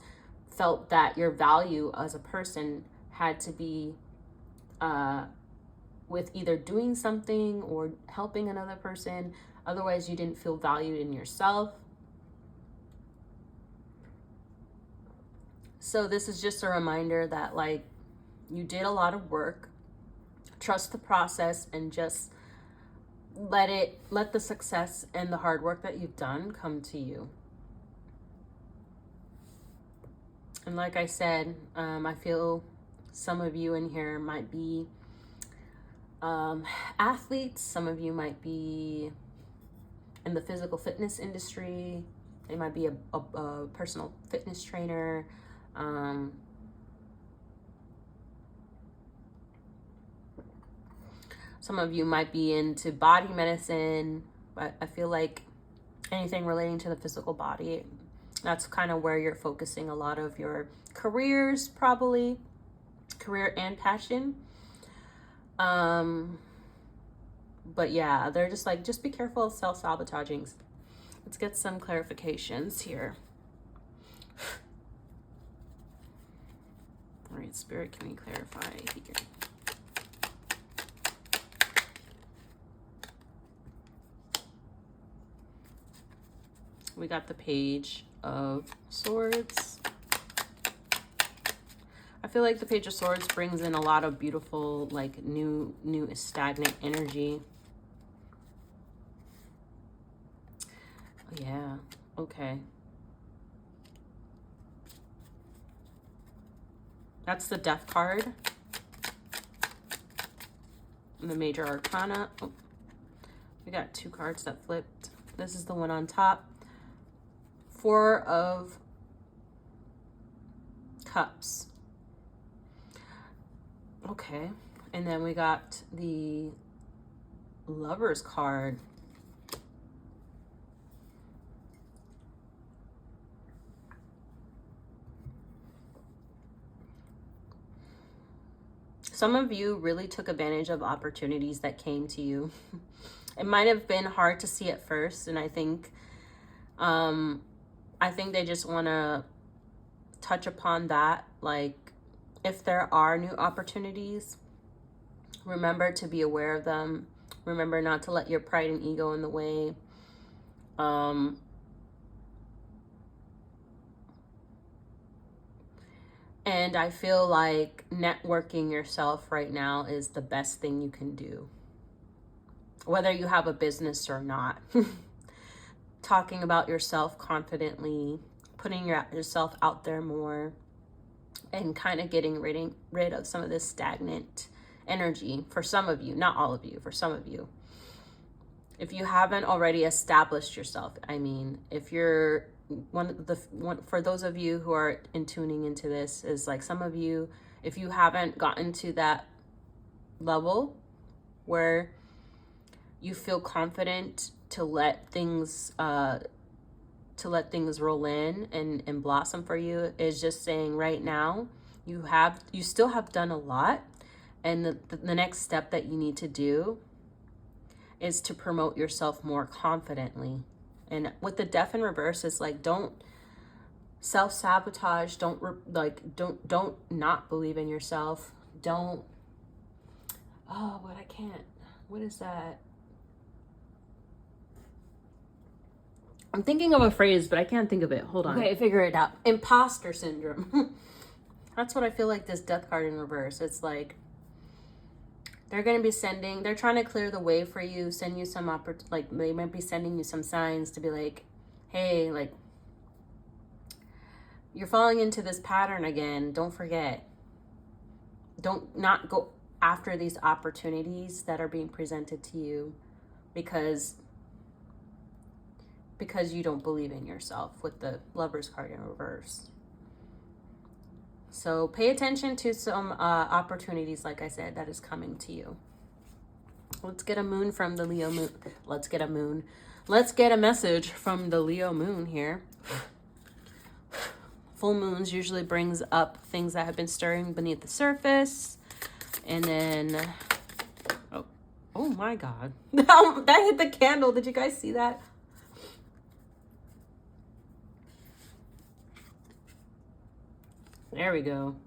felt that your value as a person had to be with either doing something or helping another person. Otherwise, you didn't feel valued in yourself. So this is just a reminder that, like, you did a lot of work. Trust the process and just let the success and the hard work that you've done come to you. And like I said, I feel some of you in here might be athletes. Some of you might be in the physical fitness industry. They might be a personal fitness trainer. Some of you might be into body medicine, but I feel like anything relating to the physical body, that's kind of where you're focusing a lot of your careers, probably career and passion. But yeah, they're just like, just be careful of self-sabotaging. Let's get some clarifications here. All right, Spirit, can we clarify here? We got the Page of Swords. I feel like the Page of Swords brings in a lot of beautiful, like, new stagnant energy. Yeah, okay. That's the Death card. And the Major Arcana. Oh, we got two cards that flipped. This is the one on top. Four of Cups. Okay. And then we got the Lovers card. Some of you really took advantage of opportunities that came to you. It might have been hard to see at first, and I think they just want to touch upon that. Like, if there are new opportunities, remember to be aware of them. Remember not to let your pride and ego in the way. And I feel like networking yourself right now is the best thing you can do. Whether you have a business or not. Talking about yourself confidently, putting yourself out there more, and kind of getting rid of some of this stagnant energy for some of you, not all of you, for some of you. If you haven't already established yourself, I mean, if you're for those of you who are tuning into this, is like some of you, if you haven't gotten to that level where you feel confident to let things roll in and blossom for you, is just saying right now you still have done a lot, and the next step that you need to do is to promote yourself more confidently. And with the Death in reverse, it's like, don't self-sabotage, don't not believe in yourself, what is that? I'm thinking of a phrase, but I can't think of it. Hold on. Okay, figure it out. Imposter syndrome. That's what I feel like this Death card in reverse. It's like they're going to be they're trying to clear the way for you, send you some they might be sending you some signs to be like, hey, like, you're falling into this pattern again. Don't forget. Don't not go after these opportunities that are being presented to you because you don't believe in yourself, with the Lovers card in reverse. So pay attention to some opportunities, like I said, that is coming to you. Let's get a moon from the Leo moon. Let's get a message from the Leo moon here. Full moons usually brings up things that have been stirring beneath the surface. And then, oh my God. That hit the candle. Did you guys see that? There we go.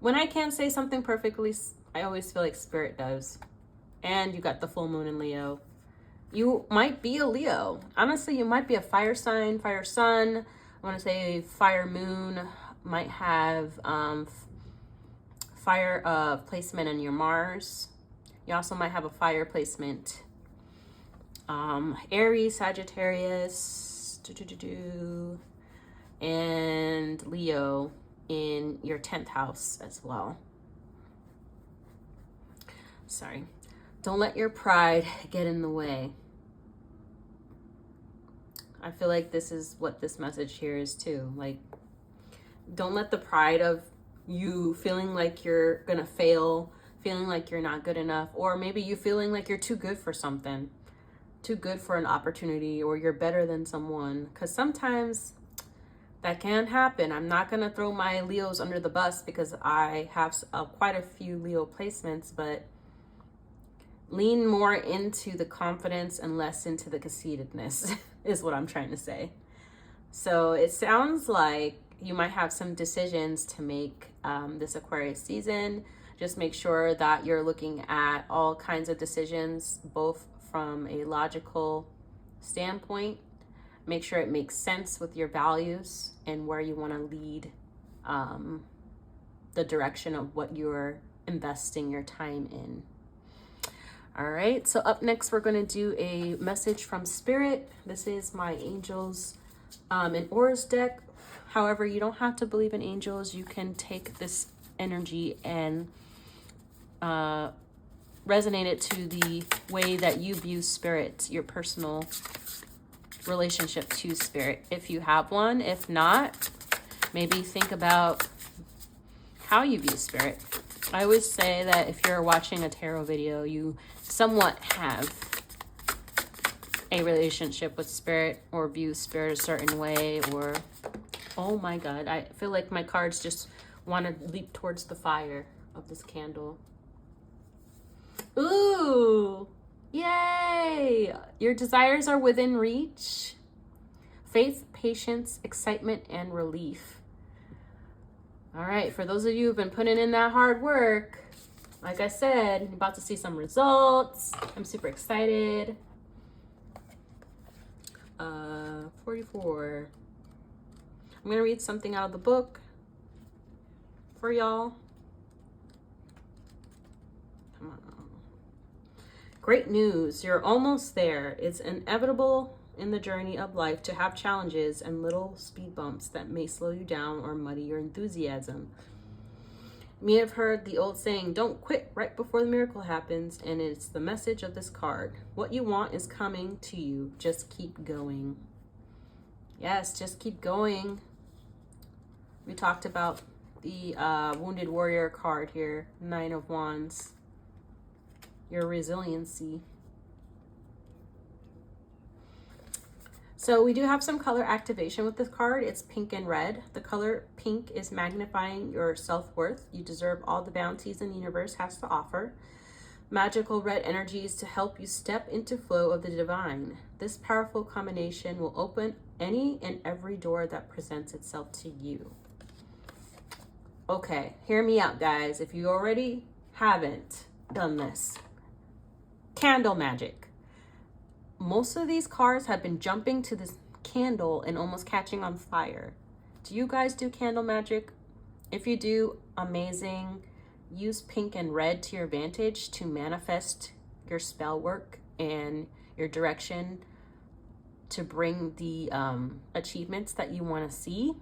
When I can't say something perfectly, I always feel like Spirit does. And you got the full moon in Leo. You might be a Leo. Honestly, you might be a fire sign, fire sun. I want to say fire moon might have fire placement in your Mars. You also might have a fire placement. Aries, Sagittarius, and Leo in your 10th house as well. Sorry. Don't let your pride get in the way. I feel like this is what this message here is too. Like, don't let the pride of you feeling like you're gonna fail, feeling like you're not good enough, or maybe you feeling like you're too good for something, too good for an opportunity, or you're better than someone. Because sometimes that can happen. I'm not going to throw my Leos under the bus because I have quite a few Leo placements, but lean more into the confidence and less into the conceitedness is what I'm trying to say. So it sounds like you might have some decisions to make this Aquarius season. Just make sure that you're looking at all kinds of decisions, both from a logical standpoint. Make sure it makes sense with your values and where you want to lead the direction of what you're investing your time in. All right, so up next, we're going to do a message from Spirit. This is my Angels and Auras deck. However, you don't have to believe in angels. You can take this energy and resonate it to the way that you view Spirit, your personal relationship to Spirit, if you have one. If not, maybe think about how you view Spirit. I always say that if you're watching a tarot video, you somewhat have a relationship with spirit or view spirit a certain way, or oh my god, I feel like my cards just want to leap towards the fire of this candle. Ooh, yay! Your desires are within reach. Faith, patience, excitement, and relief. All right, for those of you who've been putting in that hard work, like I said, you're about to see some results. I'm super excited. 44. I'm going to read something out of the book for y'all. Come on. Great news. You're almost there. It's inevitable in the journey of life to have challenges and little speed bumps that may slow you down or muddy your enthusiasm. You may have heard the old saying, don't quit right before the miracle happens, and it's the message of this card. What you want is coming to you. Just keep going. Yes, just keep going. We talked about the Wounded Warrior card here, 9 of Wands. Your resiliency. So we do have some color activation with this card. It's pink and red. The color pink is magnifying your self-worth. You deserve all the bounties the universe has to offer. Magical red energies to help you step into flow of the divine. This powerful combination will open any and every door that presents itself to you. Okay, hear me out, guys. If you already haven't done this. Candle magic. Most of these cards have been jumping to this candle and almost catching on fire. Do you guys do candle magic? If you do, amazing. Use pink and red to your advantage to manifest your spell work and your direction to bring the achievements that you want to see.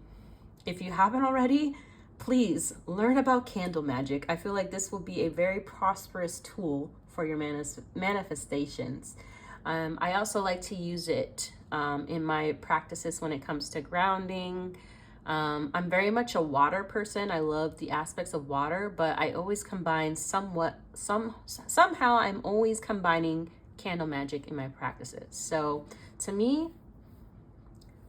If you haven't already, please learn about candle magic. I feel like this will be a very prosperous tool for your manifestations. I also like to use it in my practices when it comes to grounding. I'm very much a water person. I love the aspects of water, but I always combine somehow I'm always combining candle magic in my practices. So to me,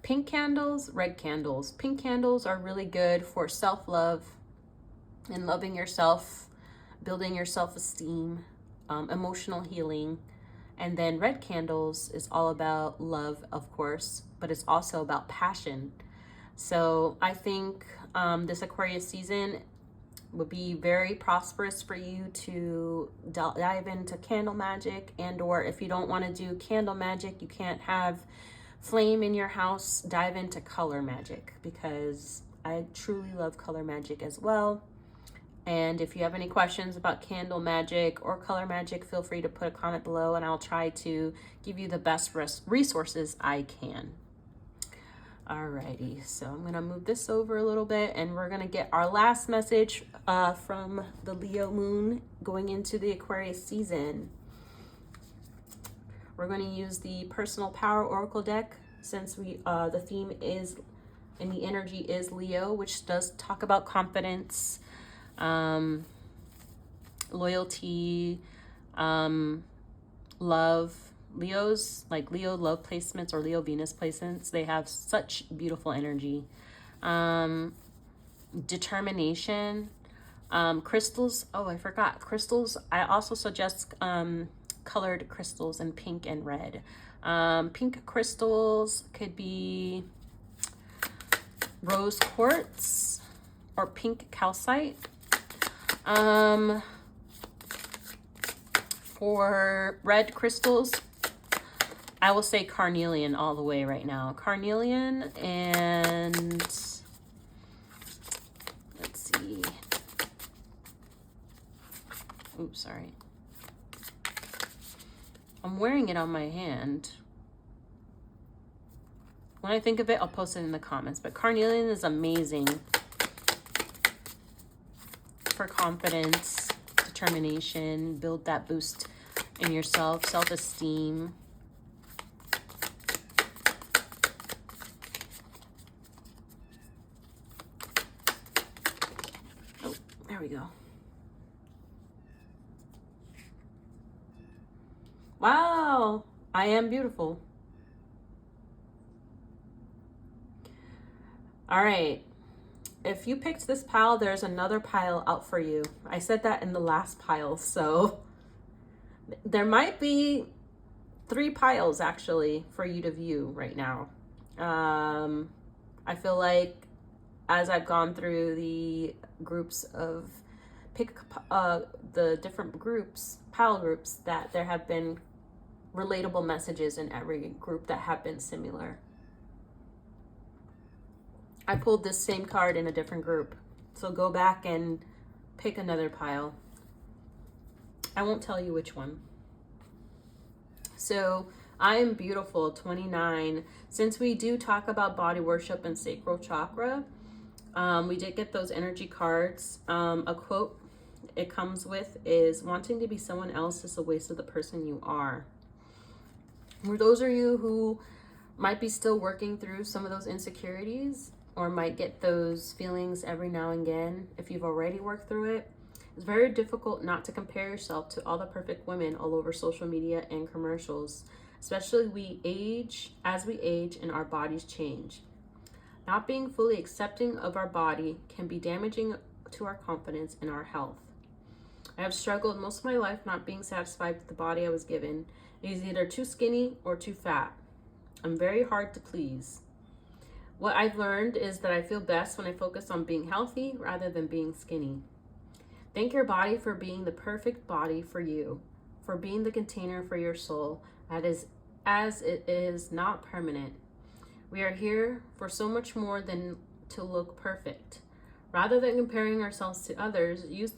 pink candles, red candles. Pink candles are really good for self-love and loving yourself, building your self-esteem, emotional healing. And then red candles is all about love, of course, but it's also about passion. So I think this Aquarius season would be very prosperous for you to dive into candle magic, and or if you don't want to do candle magic, you can't have flame in your house, dive into color magic, because I truly love color magic as well. And if you have any questions about candle magic or color magic, feel free to put a comment below and I'll try to give you the best resources I can. Alrighty, so I'm gonna move this over a little bit and we're gonna get our last message from the Leo moon going into the Aquarius season. We're gonna use the Personal Power Oracle deck since we the theme is and the energy is Leo, which does talk about confidence, loyalty, love. Leo's, like Leo love placements or Leo Venus placements, they have such beautiful energy. Determination, crystals. Oh, I forgot crystals. I also suggest colored crystals in pink and red. Pink crystals could be rose quartz or pink calcite. For red crystals, I will say carnelian all the way right now. Carnelian and let's see. Oops, sorry. I'm wearing it on my hand. When I think of it, I'll post it in the comments. But carnelian is amazing for confidence, determination, build that boost in yourself, self-esteem. Oh, there we go. well. I am beautiful. All right. If you picked this pile, there's another pile out for you. I said that in the last pile, so there might be 3 piles actually for you to view right now. I feel like as I've gone through the groups of the different groups, pile groups, that there have been relatable messages in every group that have been similar. I pulled this same card in a different group, so go back and pick another pile. I won't tell you which one. So I am beautiful, 29. Since we do talk about body worship and sacral chakra, we did get those energy cards. A quote it comes with is, wanting to be someone else is a waste of the person you are. For those of you who might be still working through some of those insecurities, or might get those feelings every now and again, if you've already worked through it, it's very difficult not to compare yourself to all the perfect women all over social media and commercials, especially as we age and our bodies change. Not being fully accepting of our body can be damaging to our confidence and our health. I have struggled most of my life not being satisfied with the body I was given. It is either too skinny or too fat. I'm very hard to please. What I've learned is that I feel best when I focus on being healthy rather than being skinny. Thank your body for being the perfect body for you, for being the container for your soul, as it is not permanent. We are here for so much more than to look perfect. Rather than comparing ourselves to others, use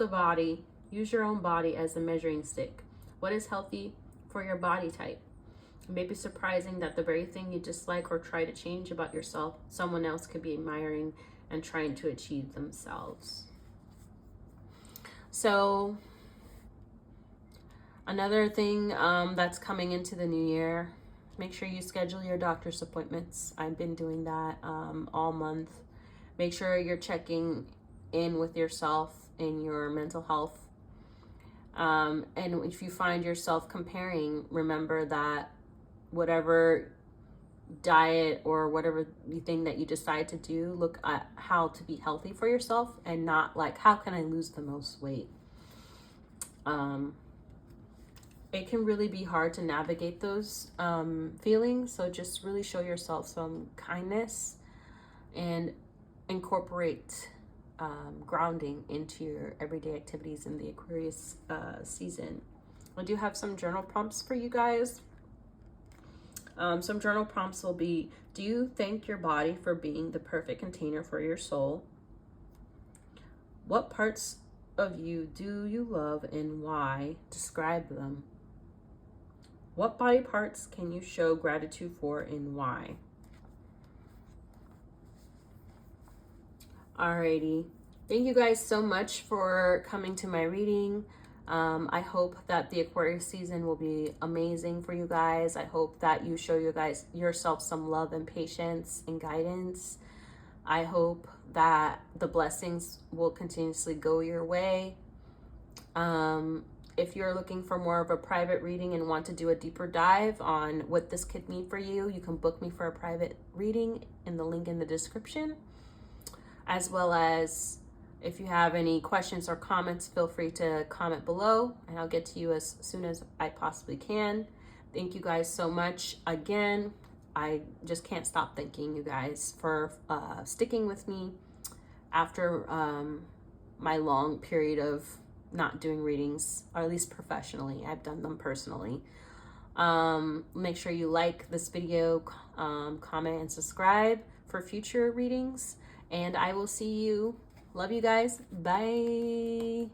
your own body as a measuring stick. What is healthy for your body type? It may be surprising that the very thing you dislike or try to change about yourself, someone else could be admiring and trying to achieve themselves. So another thing that's coming into the new year, make sure you schedule your doctor's appointments. I've been doing that all month. Make sure you're checking in with yourself and your mental health. And if you find yourself comparing, remember that whatever diet or whatever thing that you decide to do, look at how to be healthy for yourself and not like, how can I lose the most weight? It can really be hard to navigate those feelings. So just really show yourself some kindness and incorporate grounding into your everyday activities in the Aquarius season. I do have some journal prompts for you guys. Some journal prompts will be, do you thank your body for being the perfect container for your soul? What parts of you do you love and why? Describe them. What body parts can you show gratitude for and why? Alrighty. Thank you guys so much for coming to my reading. I hope that the Aquarius season will be amazing for you guys. I hope that you show yourself some love and patience and guidance. I hope that the blessings will continuously go your way. If you're looking for more of a private reading and want to do a deeper dive on what this could mean for you, you can book me for a private reading in the link in the description. As well as, if you have any questions or comments, feel free to comment below and I'll get to you as soon as I possibly can. Thank you guys so much. Again, I just can't stop thanking you guys for sticking with me after my long period of not doing readings, or at least professionally. I've done them personally. Make sure you like this video, comment, and subscribe for future readings. And I will see you. Love you guys. Bye.